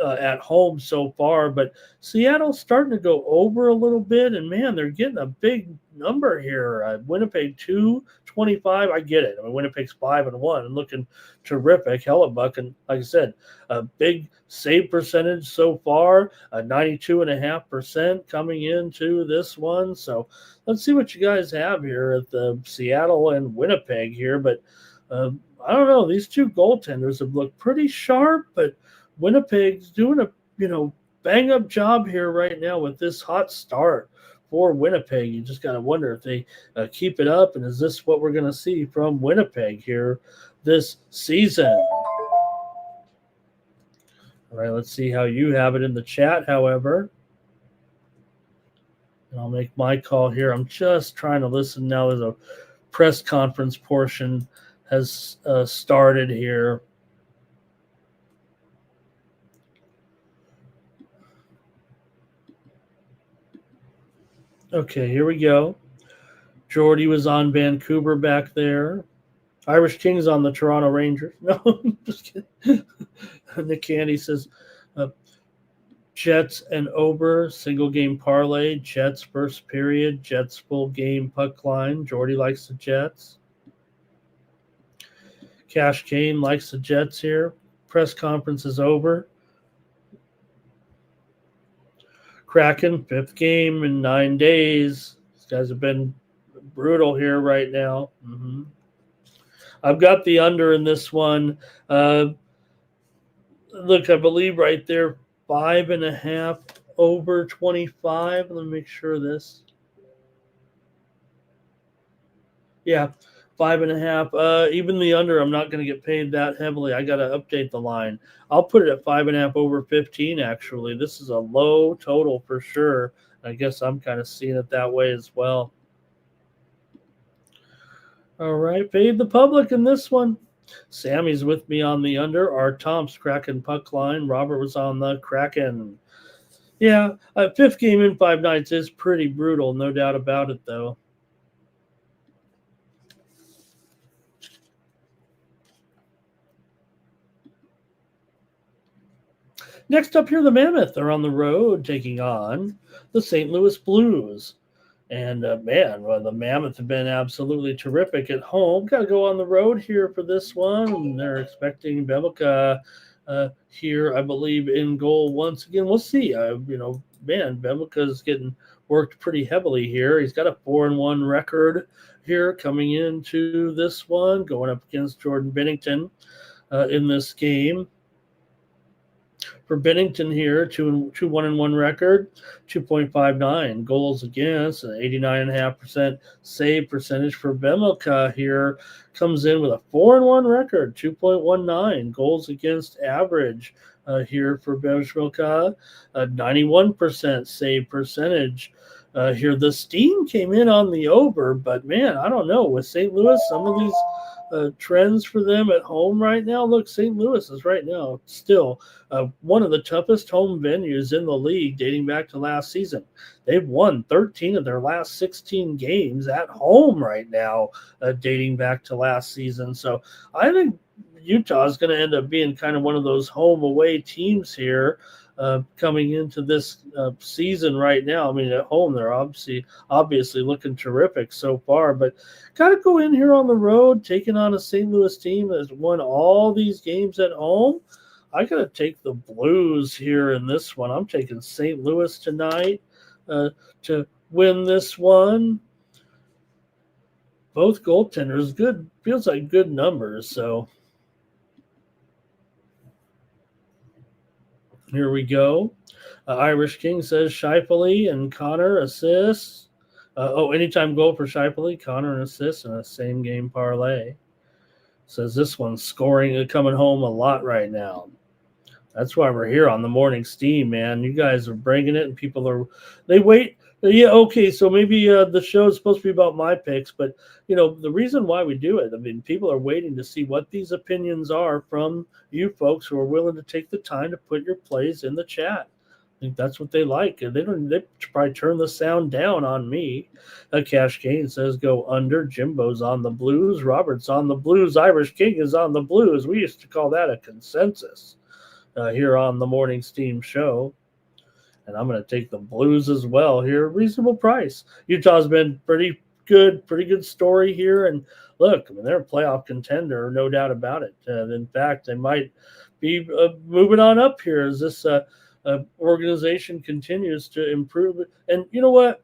at home so far, but Seattle's starting to go over a little bit, and man, they're getting a big number here. Winnipeg 225. I get it. I mean, Winnipeg's 5-1 and looking terrific. Hellebuck, and like I said, a big save percentage so far, 92.5% coming into this one. So let's see what you guys have here at the Seattle and Winnipeg here. But I don't know. These two goaltenders have looked pretty sharp, but Winnipeg's doing a bang-up job here right now with this hot start for Winnipeg. You just got to wonder if they keep it up, and is this what we're going to see from Winnipeg here this season? All right, let's see how you have it in the chat, however. And I'll make my call here. I'm just trying to listen now. There's a press conference portion has started here. Okay, here we go. Jordy was on Vancouver back there. Irish King's on the Toronto Rangers. No, just kidding. Nick Candy says Jets and over, single game parlay, Jets first period, Jets full game puck line. Jordy likes the Jets. Cash Kane likes the Jets here. Press conference is over. Kraken, fifth game in 9 days. These guys have been brutal here right now. I've got the under in this one. Look, I believe right there, 5.5 over 25. Let me make sure of this. Yeah, 5.5. Even the under, I'm not going to get paid that heavily. I got to update the line. I'll put it at 5.5 over 15, actually. This is a low total for sure. I guess I'm kind of seeing it that way as well. All right, paid the public in this one. Sammy's with me on the under. Our Tom's Kraken puck line. Robert was on the Kraken. Yeah, fifth game in 5 nights is pretty brutal, no doubt about it, though. Next up here, the Mammoth are on the road taking on the St. Louis Blues. And, the Mammoth have been absolutely terrific at home. Got to go on the road here for this one. They're expecting Bebelka here, I believe, in goal once again. We'll see. Bebelka's getting worked pretty heavily here. He's got a 4-1 record here coming into this one, going up against Jordan Binnington in this game. For Binnington here, 2-1-1 record, 2.59 goals against, an 89.5% save percentage. For Bebelka here, comes in with a 4-1 record, 2.19 goals against average here for Bebelka, a 91% save percentage. Here, the steam came in on the over, but man, I don't know. With St. Louis, some of these trends for them at home right now. Look, St. Louis is right now still one of the toughest home venues in the league dating back to last season. They've won 13 of their last 16 games at home right now dating back to last season. So I think Utah is going to end up being kind of one of those home away teams here coming into this season right now. I mean, at home, they're obviously looking terrific so far, but got to go in here on the road, taking on a St. Louis team that has won all these games at home. I got to take the Blues here in this one. I'm taking St. Louis tonight to win this one. Both goaltenders, good, feels like good numbers. So here we go. Irish King says Scheifele and Connor assists. Anytime goal for Scheifele, Connor and assists in a same game parlay. Says this one's scoring and coming home a lot right now. That's why we're here on the morning steam, man. You guys are bringing it, and they wait. Yeah, okay, so maybe the show is supposed to be about my picks, but, the reason why we do it, I mean, people are waiting to see what these opinions are from you folks who are willing to take the time to put your plays in the chat. I think that's what they like. They probably turn the sound down on me. Cash Kane says go under. Jimbo's on the Blues. Robert's on the Blues. Irish King is on the Blues. We used to call that a consensus. Here on the Morning Steam show. And I'm going to take the Blues as well here. Reasonable price. Utah's been pretty good story here. And look, I mean, they're a playoff contender, no doubt about it. In fact, they might be moving on up here as this organization continues to improve. And you know what?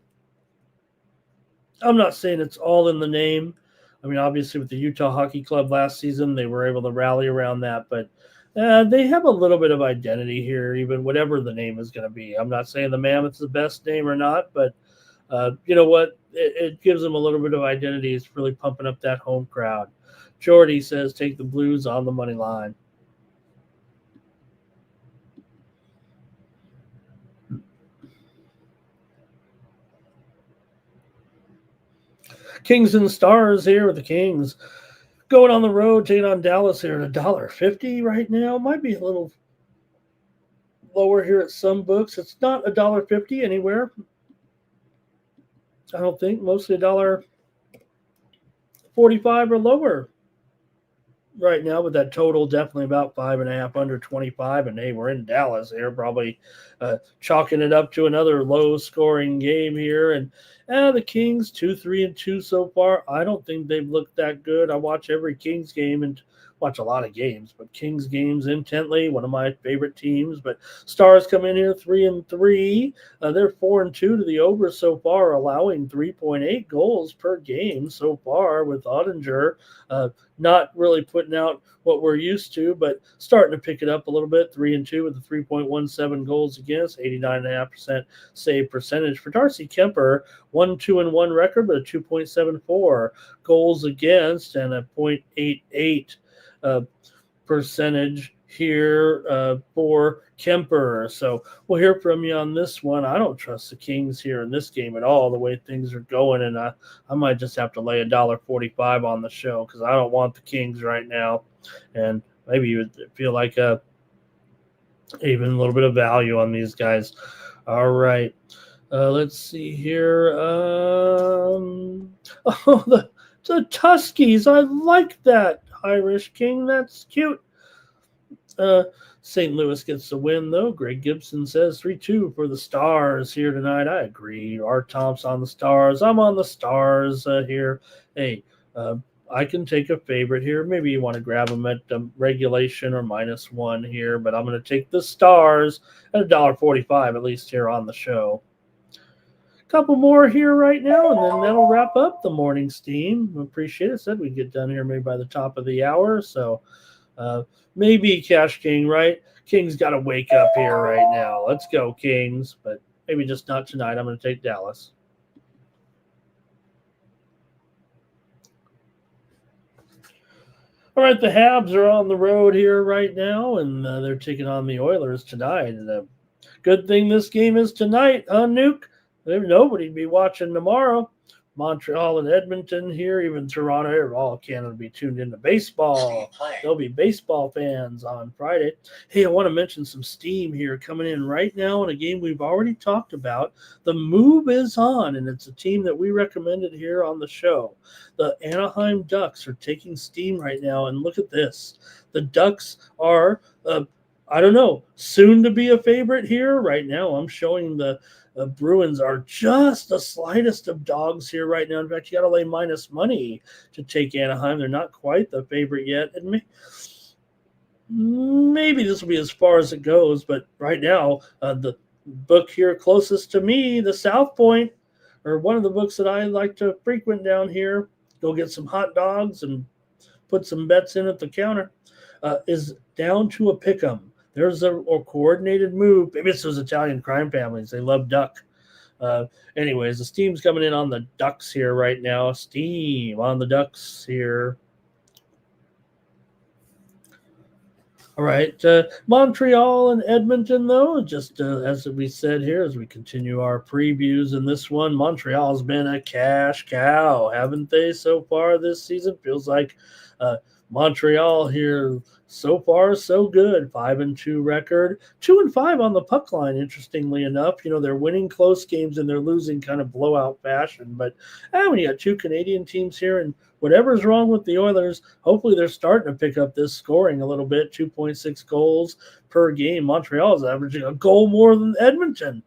I'm not saying it's all in the name. I mean, obviously with the Utah Hockey Club last season, they were able to rally around that, but they have a little bit of identity here, even whatever the name is going to be. I'm not saying the Mammoth's the best name or not, but you know what? It gives them a little bit of identity. It's really pumping up that home crowd. Jordy says take the Blues on the money line. Kings and Stars here with the Kings. Going on the road, taking on Dallas here at $1.50 right now. Might be a little lower here at some books. It's not $1.50 anywhere. I don't think. Mostly $1.45 or lower right now, but that total definitely about 5.5 under 25. And hey, we're in Dallas here, probably chalking it up to another low-scoring game here. And the Kings 2-3-2 so far. I don't think they've looked that good. I watch every Kings game and watch a lot of games, but Kings games intently. One of my favorite teams. But Stars come in here 3-3. They're 4-2 to the over so far, allowing 3.8 goals per game so far with Ottinger. Not really putting out what we're used to, but starting to pick it up a little bit. 3-2 with a 3.17 goals against, 89.5% save percentage. For Darcy Kemper, 1-2-1 record, but a 2.74 goals against and a 0.88 percentage here for Kemper. So we'll hear from you on this one. I don't trust the Kings here in this game at all, the way things are going, and I might just have to lay $1.45 on the show because I don't want the Kings right now. And maybe you would feel like even a little bit of value on these guys. All right. Let's see here. The Tuskies. I like that, Irish King. That's cute. St. Louis gets the win, though. Greg Gibson says 3-2 for the Stars here tonight. I agree. Art Tom's on the Stars. I'm on the Stars here. Hey, I can take a favorite here. Maybe you want to grab them at regulation or -1 here, but I'm going to take the Stars at $1.45 at least here on the show. Couple more here right now, and then that'll wrap up the morning steam. Appreciate it. Said we'd get done here maybe by the top of the hour, so maybe Cash King, right? King's got to wake up here right now. Let's go, Kings, but maybe just not tonight. I'm going to take Dallas. All right, the Habs are on the road here right now, and they're taking on the Oilers tonight. And good thing this game is tonight, huh, Nuke? Nobody'd be watching tomorrow. Montreal and Edmonton here, even Toronto, all of Canada will be tuned into baseball. There'll be baseball fans on Friday. Hey, I want to mention some steam here coming in right now in a game we've already talked about. The move is on, and it's a team that we recommended here on the show. The Anaheim Ducks are taking steam right now, and look at this. The Ducks are, soon to be a favorite here. Right now, I'm showing the Bruins are just the slightest of dogs here right now. In fact, you got to lay minus money to take Anaheim. They're not quite the favorite yet. And maybe this will be as far as it goes. But right now, the book here closest to me, the South Point, or one of the books that I like to frequent down here, go get some hot dogs and put some bets in at the counter, is down to a pick 'em. There's a coordinated move. Maybe it's those Italian crime families. They love duck. Anyways, the steam's coming in on the Ducks here right now. Steam on the Ducks here. All right. Montreal and Edmonton, though, just as we said here, as we continue our previews in this one, Montreal's been a cash cow, haven't they, so far this season? Feels like Montreal here so far so good. 5-2 record, 2-5 on the puck line. Interestingly enough, they're winning close games and they're losing kind of blowout fashion. But when you got two Canadian teams here, and whatever's wrong with the Oilers, hopefully they're starting to pick up this scoring a little bit. 2.6 goals per game. Montreal is averaging a goal more than Edmonton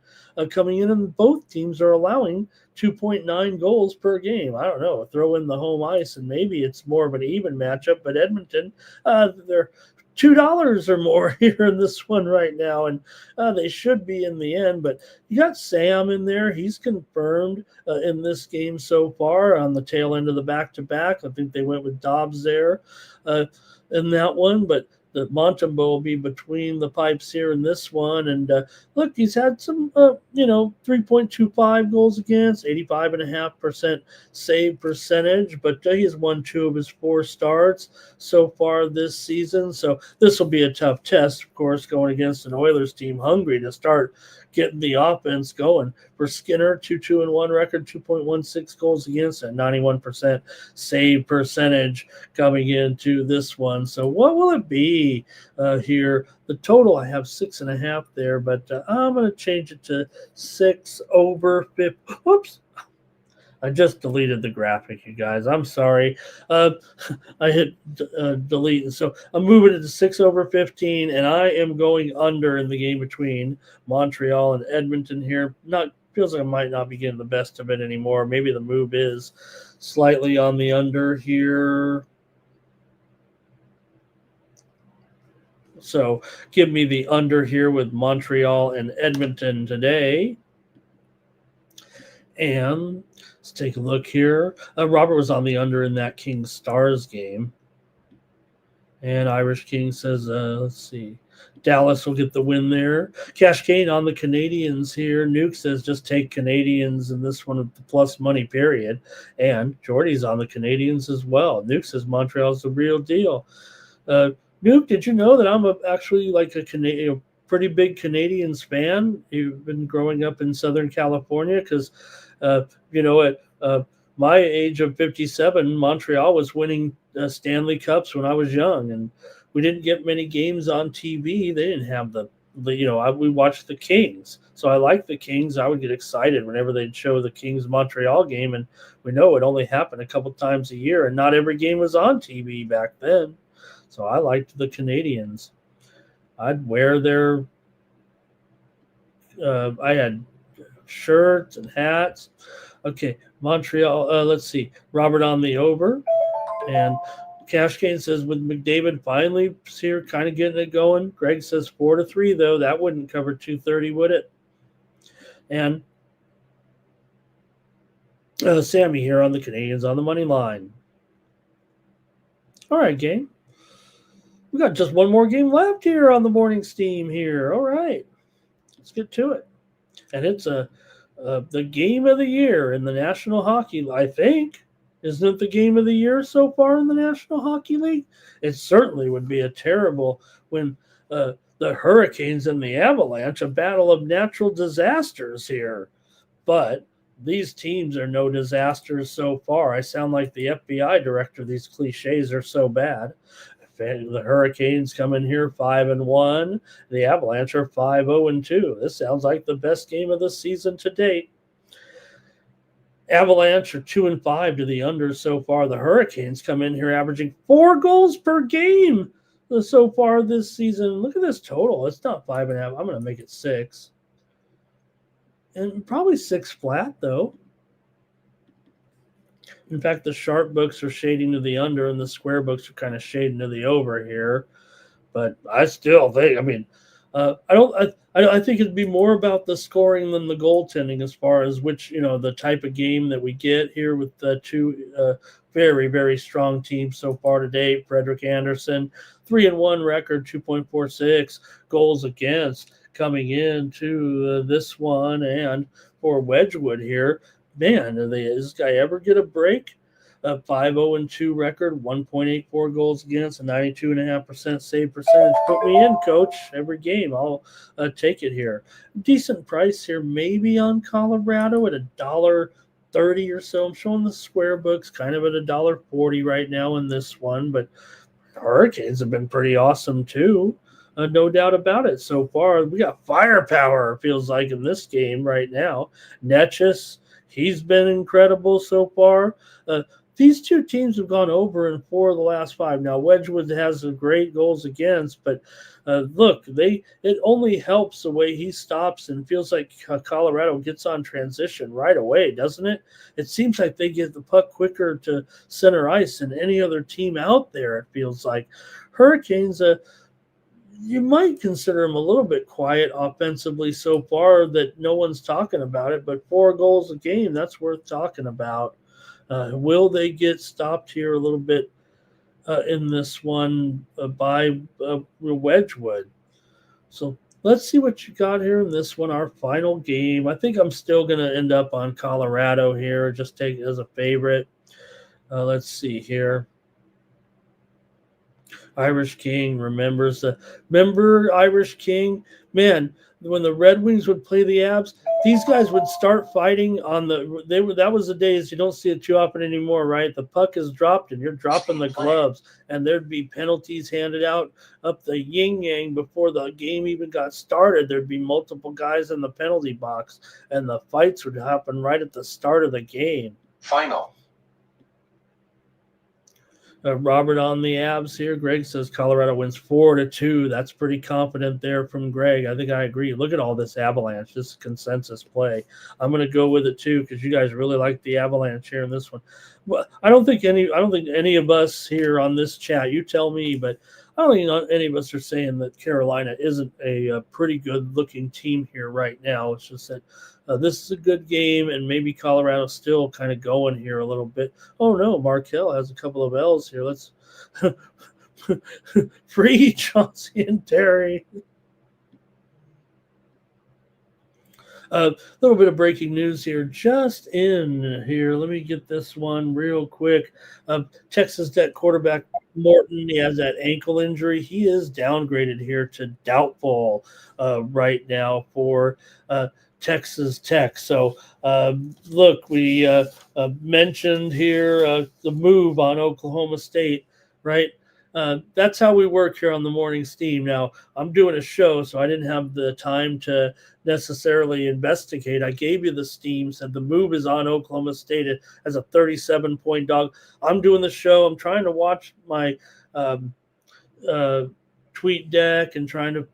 coming in, and both teams are allowing 2.9 goals per game. I don't know. Throw in the home ice, and maybe it's more of an even matchup. But Edmonton, they're $2 or more here in this one right now, and they should be in the end. But you got Sam in there. He's confirmed in this game so far on the tail end of the back-to-back. I think they went with Dobbs there in that one, but the Montembeau will be between the pipes here in this one. And look, he's had some, 3.25 goals against, 85.5% save percentage, but he has won 2 of his 4 starts so far this season. So this will be a tough test, of course, going against an Oilers team hungry to start getting the offense going. For Skinner, 2-2-1 record, 2.16 goals against, and 91% save percentage coming into this one. So what will it be here? The total, I have 6.5 there, but I'm going to change it to 6 over 50. Whoops. I just deleted the graphic, you guys. I'm sorry. I hit delete. And so I'm moving it to 6 over 15, and I am going under in the game between Montreal and Edmonton here. Feels like I might not be getting the best of it anymore. Maybe the move is slightly on the under here. So give me the under here with Montreal and Edmonton today. And let's take a look here. Robert was on the under in that Kings Stars game. And Irish King says, let's see, Dallas will get the win there. Cash Kane on the Canadians here. Nuke says just take Canadians in this one with the plus money period. And Jordy's on the Canadians as well. Nuke says Montreal's the real deal. Nuke, did you know that I'm actually like a Canadian, pretty big Canadians fan? You've been growing up in Southern California because, at my age of 57, Montreal was winning Stanley Cups when I was young, and we didn't get many games on TV. They didn't have we watched the Kings. So I like the Kings. I would get excited whenever they'd show the Kings Montreal game, and we know it only happened a couple times a year, and not every game was on TV back then. So I liked the Canadians. I'd wear their I had shirts and hats. Okay, Montreal, let's see. Robert on the over. And Cash Kane says with McDavid finally here kind of getting it going. Greg says 4-3, though. That wouldn't cover 230, would it? And Sammy here on the Canadians on the money line. All right, game. We got just one more game left here on the morning steam here. All right. Let's get to it. And it's the game of the year in the National Hockey League, I think. Isn't it the game of the year so far in the National Hockey League? It certainly would be a terrible when the Hurricanes and the Avalanche, a battle of natural disasters here. But these teams are no disasters so far. I sound like the FBI director. These cliches are so bad. The Hurricanes come in here 5-1. The Avalanche are 5-0-2. This sounds like the best game of the season to date. Avalanche are 2-5 to the under so far. The Hurricanes come in here averaging 4 goals per game so far this season. Look at this total. It's not 5.5. I'm going to make it 6. And probably 6 flat, though. In fact, the sharp books are shading to the under, and the square books are kind of shading to the over here. But I still think, I think it'd be more about the scoring than the goaltending as far as which, the type of game that we get here with the two very, very strong teams so far to date. Frederick Anderson, 3-1 record, 2.46 goals against coming into this one. And for Wedgwood here, man, does this guy ever get a break? 5-0-2 record, 1.84 goals against, a 92.5% save percentage. Put me in, coach. Every game, I'll take it here. Decent price here, maybe on Colorado at $1.30 or so. I'm showing the square books kind of at $1.40 right now in this one, but Hurricanes have been pretty awesome too. No doubt about it. So far, we got firepower, it feels like, in this game right now. Netchus, he's been incredible so far. These two teams have gone over in 4 of the last 5. Now, Wedgwood has some great goals against, but look, it only helps the way he stops, and feels like Colorado gets on transition right away, doesn't it? It seems like they get the puck quicker to center ice than any other team out there, it feels like. Hurricanes, you might consider them a little bit quiet offensively so far that no one's talking about it, but 4 goals a game, that's worth talking about. Will they get stopped here a little bit in this one by Wedgwood? So let's see what you got here in this one, our final game. I think I'm still going to end up on Colorado here, just take it as a favorite. Let's see here. Irish King remember Irish King? Man, when the Red Wings would play the Abs, these guys would start fighting on that was the days, you don't see it too often anymore, right? The puck is dropped and you're dropping the gloves, and there'd be penalties handed out up the yin-yang before the game even got started. There'd be multiple guys in the penalty box, and the fights would happen right at the start of the game. Final. Robert on the Abs here. Greg says Colorado wins 4-2. That's pretty confident there from Greg. I think I agree. Look at all this Avalanche, this consensus play. I'm going to go with it too because you guys really like the Avalanche here in this one. Well, I don't think any of us here on this chat, you tell me, but I don't think any of us are saying that Carolina isn't a pretty good looking team here right now. It's just that this is a good game, and maybe Colorado's still kind of going here a little bit. Oh, no, Markell has a couple of L's here. Let's free Chauncey and Terry. A little bit of breaking news here, just in here. Let me get this one real quick. Texas Tech quarterback Morton, he has that ankle injury. He is downgraded here to doubtful right now for Texas Tech. So, look, we mentioned here the move on Oklahoma State, right? That's how we work here on the Morning Steam. Now, I'm doing a show, so I didn't have the time to necessarily investigate. I gave you the steam, said the move is on Oklahoma State as a 37-point dog. I'm doing the show. I'm trying to watch my tweet deck and trying to,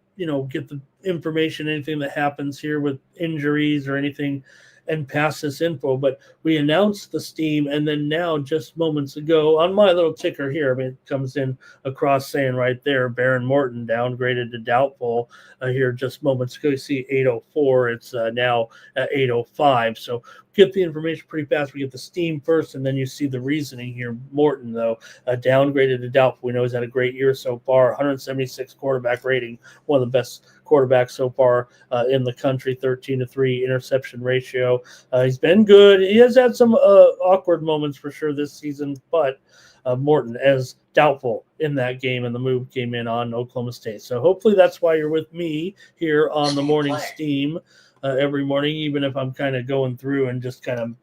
get the information, anything that happens here with injuries or anything, and pass this info. But we announced the steam, and then now just moments ago on my little ticker here, it comes in across saying right there, Baron Morton downgraded to doubtful here just moments ago. You see 804, it's now at 805. So get the information pretty fast. We get the steam first, and then you see the reasoning here. Morton, though, downgraded to doubtful. We know he's had a great year so far, 176 quarterback rating, one of the best quarterbacks so far in the country, 13-3 interception ratio. He's been good. He has had some awkward moments for sure this season, but Morton as doubtful in that game, and the move came in on Oklahoma State. So hopefully that's why you're with me here on the Morning Steam. every morning, even if I'm kind of going through and just kind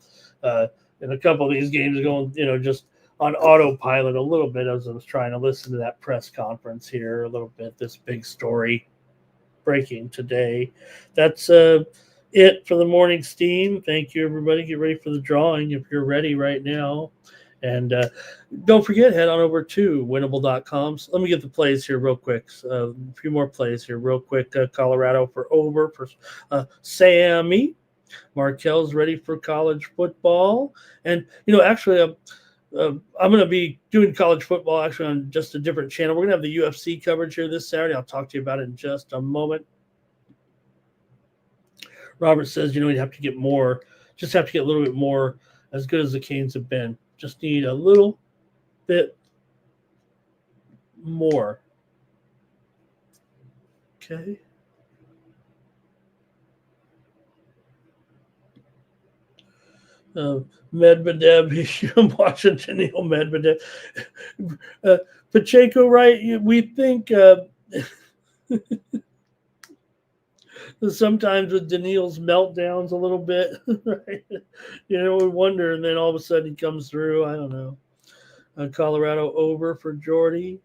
of in a couple of these games going, just on autopilot a little bit as I was trying to listen to that press conference here a little bit, this big story breaking today. That's it for the morning steam. Thank you, everybody. Get ready for the drawing if you're ready right now. And don't forget, head on over to winnable.com. So let me get the plays here real quick. A few more plays here real quick. Colorado for over for Sammy. Markel's ready for college football. And, actually, I'm going to be doing college football actually on just a different channel. We're going to have the UFC coverage here this Saturday. I'll talk to you about it in just a moment. Robert says, you have to get more, just have to get a little bit more as good as the Canes have been. Just need a little bit more. Okay. Medvedev, I'm watching Daniil Medvedev. Pacheco, right? We think sometimes with Daniil's meltdowns a little bit, right? We wonder, and then all of a sudden he comes through. I don't know. Colorado over for Jordy.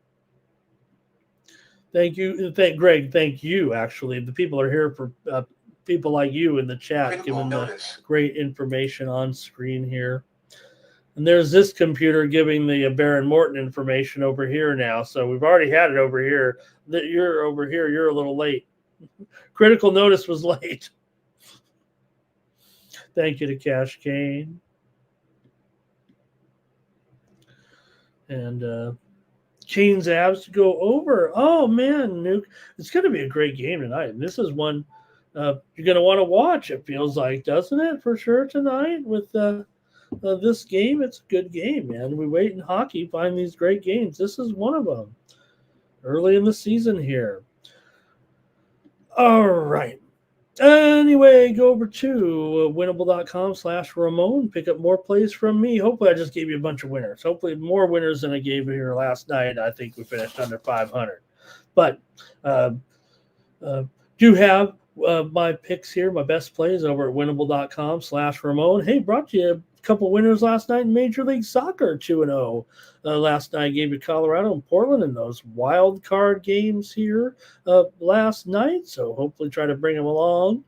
Thank you. Greg. Thank you, actually. The people are here for people like you in the chat, giving the great information on screen here. And there's this computer giving the Baron Morton information over here now. So we've already had it over here. You're over here. You're a little late. Critical notice was late. Thank you to Cash Kane. And Canes Avs to go over. Oh, man, Nuke. It's going to be a great game tonight. And this is one you're going to want to watch, it feels like, doesn't it? For sure tonight with this game. It's a good game, man. We wait in hockey, find these great games. This is one of them early in the season here. All right. Anyway, go over to winnable.com/Ramon. Pick up more plays from me. Hopefully, I just gave you a bunch of winners. Hopefully, more winners than I gave you here last night. I think we finished under 500. But do have my picks here, my best plays over at winnable.com/Ramon. Hey, brought you a couple winners last night in Major League Soccer, 2-0. Last night I gave you Colorado and Portland in those wild card games here last night. So hopefully try to bring them along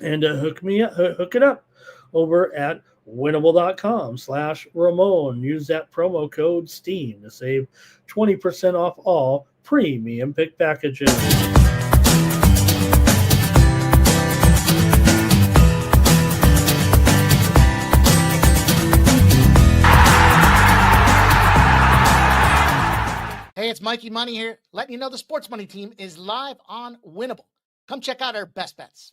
and hook it up over at winnable.com/Ramon. Use that promo code STEAM to save 20% off all premium pick packages. Hey, it's Mikey Money here, letting you know the Sports Money team is live on Winnable. Come check out our best bets.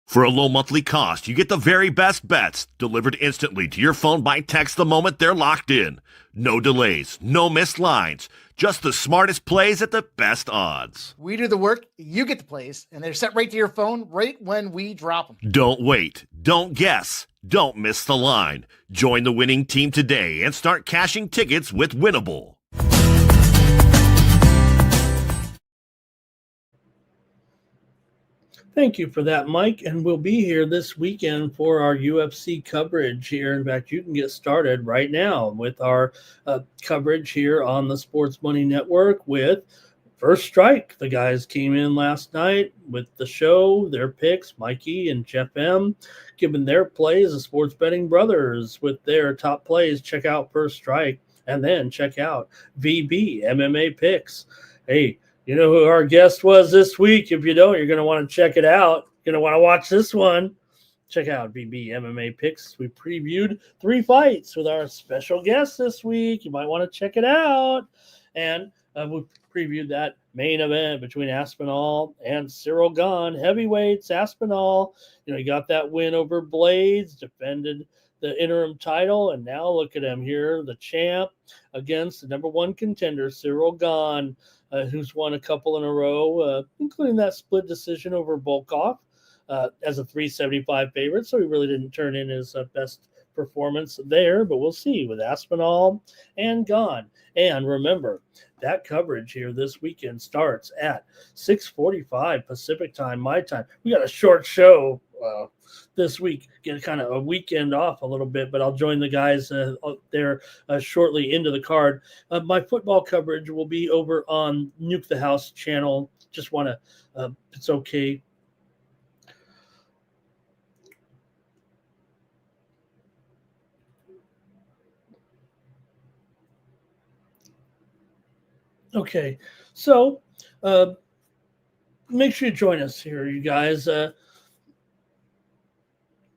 For a low monthly cost, you get the very best bets delivered instantly to your phone by text the moment they're locked in. No delays, no missed lines, just the smartest plays at the best odds. We do the work, you get the plays, and they're sent right to your phone right when we drop them. Don't wait, don't guess, don't miss the line. Join the winning team today and start cashing tickets with Winnable. Thank you for that, Mike. And we'll be here this weekend for our UFC coverage here. In fact, you can get started right now with our coverage here on the Sports Money Network with First Strike. The guys came in last night with the show, their picks, Mikey and Jeff M, giving their plays, the Sports Betting Brothers with their top plays. Check out First Strike and then check out VB MMA Picks. Hey, you know who our guest was this week? If you don't, you're going to want to check it out. You're going to want to watch this one. Check out VB MMA Picks. We previewed 3 fights with our special guest this week. You might want to check it out. And we previewed that main event between Aspinall and Cyril Gahn. Heavyweights, Aspinall, he got that win over Blades, defended the interim title, and now look at him here, the champ against the number 1 contender, Cyril Gahn. Who's won a couple in a row, including that split decision over Volkov as a 375 favorite. So he really didn't turn in his best performance there, but we'll see with Aspinall and gone. And remember, that coverage here this weekend starts at 6:45 Pacific time, my time. We got a short show this week, get kind of a weekend off a little bit, but I'll join the guys there shortly into the card. My football coverage will be over on Nuke the House channel. Just want to, it's okay. Okay, so make sure you join us here, you guys.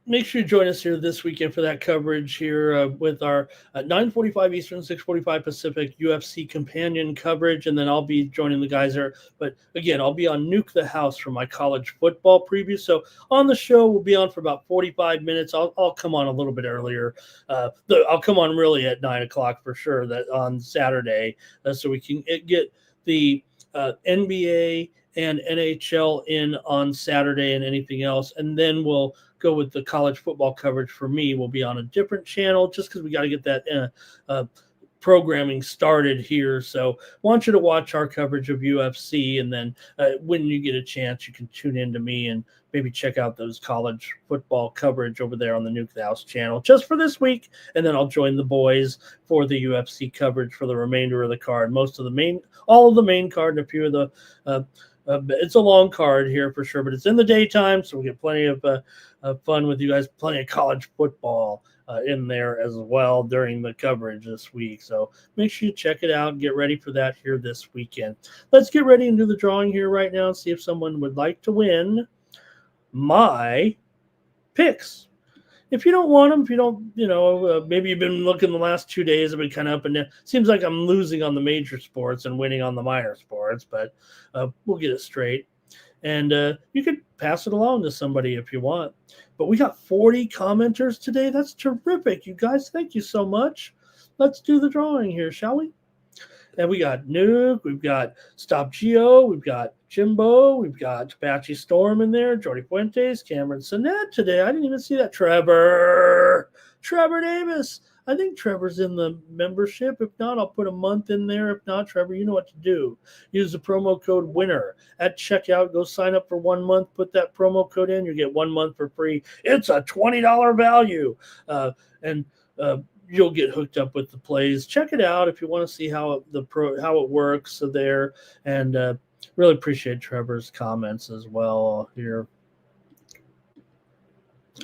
Make sure you join us here this weekend for that coverage here with our 9:45 Eastern, 6:45 Pacific UFC companion coverage, and then I'll be joining the guys there. But again, I'll be on Nuke the House for my college football preview. So on the show, we'll be on for about 45 minutes. I'll come on a little bit earlier. I'll come on really at 9 o'clock for sure that on Saturday, so we can get the NBA and NHL in on Saturday and anything else, and then we'll go with the college football coverage. For me, will be on a different channel just because we got to get that programming started here. So want you to watch our coverage of UFC, and then when you get a chance, you can tune in to me and maybe check out those college football coverage over there on the Nuke the House channel just for this week. And then I'll join the boys for the UFC coverage for the remainder of the card. All of the main card, and a few of the it's a long card here for sure, but it's in the daytime, so we get plenty of fun with you guys, plenty of college football in there as well during the coverage this week. So make sure you check it out and get ready for that here this weekend. Let's get ready and do the drawing here right now and see if someone would like to win my picks. If you don't want them, if you don't, maybe you've been looking the last 2 days, I've been kind of up and down. Seems like I'm losing on the major sports and winning on the minor sports, but we'll get it straight. And you could pass it along to somebody if you want. But we got 40 commenters today. That's terrific, you guys. Thank you so much. Let's do the drawing here, shall we? And we got Nuke, we've got Stop Geo, we've got Jimbo, we've got Apache Storm in there, Jordy Fuentes, Cameron Sinet today. I didn't even see that. Trevor Davis. I think Trevor's in the membership. If not, I'll put a month in there. If not, Trevor, you know what to do. Use the promo code WINNER at checkout. Go sign up for 1 month. Put that promo code in. You get 1 month for free. It's a $20 value. You'll get hooked up with the plays. Check it out if you want to see how it works there. And really appreciate Trevor's comments as well here.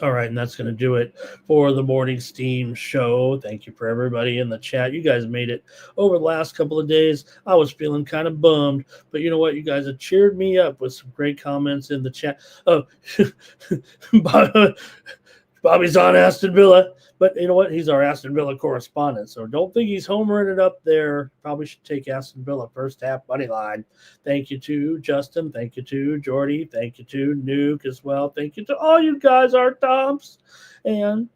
All right, and that's going to do it for the Morning Steam show. Thank you for everybody in the chat. You guys made it over the last couple of days. I was feeling kind of bummed, but you know what? You guys have cheered me up with some great comments in the chat. Oh, Bobby's on Aston Villa, but you know what? He's our Aston Villa correspondent, so don't think he's homering it up there. Probably should take Aston Villa first half money line. Thank you to Justin. Thank you to Jordy. Thank you to Nuke as well. Thank you to all you guys, our tops, and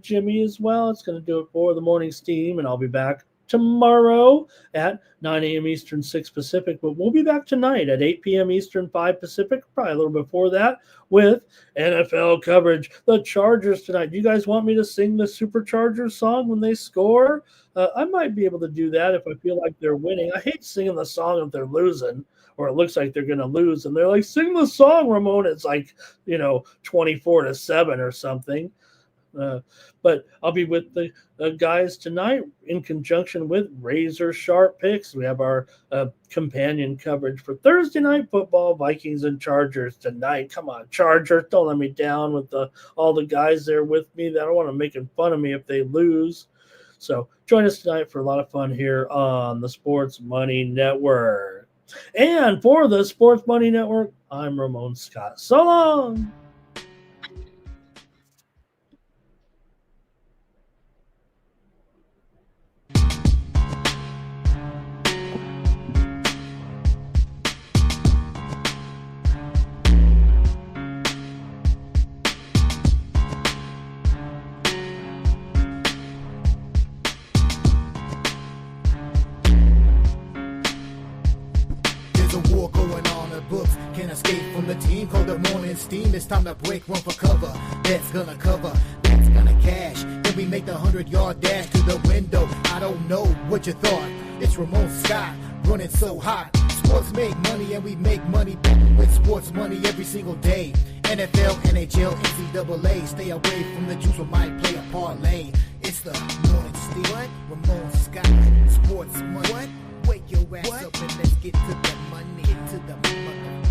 Jimmy as well. It's going to do it for the Morning Steam, and I'll be back tomorrow at 9 a.m. Eastern, 6 Pacific, but we'll be back tonight at 8 p.m. Eastern, 5 Pacific, probably a little before that, with NFL coverage. The Chargers tonight. Do you guys want me to sing the Superchargers song when they score? I might be able to do that if I feel like they're winning. I hate singing the song if they're losing, or it looks like they're going to lose, and they're like, sing the song, Ramon. It's like, 24-7 or something. But I'll be with the guys tonight in conjunction with Razor Sharp Picks. We have our companion coverage for Thursday night football, Vikings and Chargers tonight. Come on, Chargers, don't let me down with all the guys there with me. That don't want to making fun of me if they lose. So join us tonight for a lot of fun here on the Sports Money Network. And for the Sports Money Network, I'm Ramon Scott. So long. Steam, it's time to break one for cover. That's gonna cover, that's gonna cash. Then we make the 100-yard dash to the window. I don't know what you thought. It's Ramon Scott, running so hot. Sports make money and we make money with sports money every single day. NFL, NHL, NCAA. Stay away from the juice or might play a parlay. It's the morning steal. Ramon Scott, sports money. Wake your ass up and let's get to the money. Get to the motherfucker.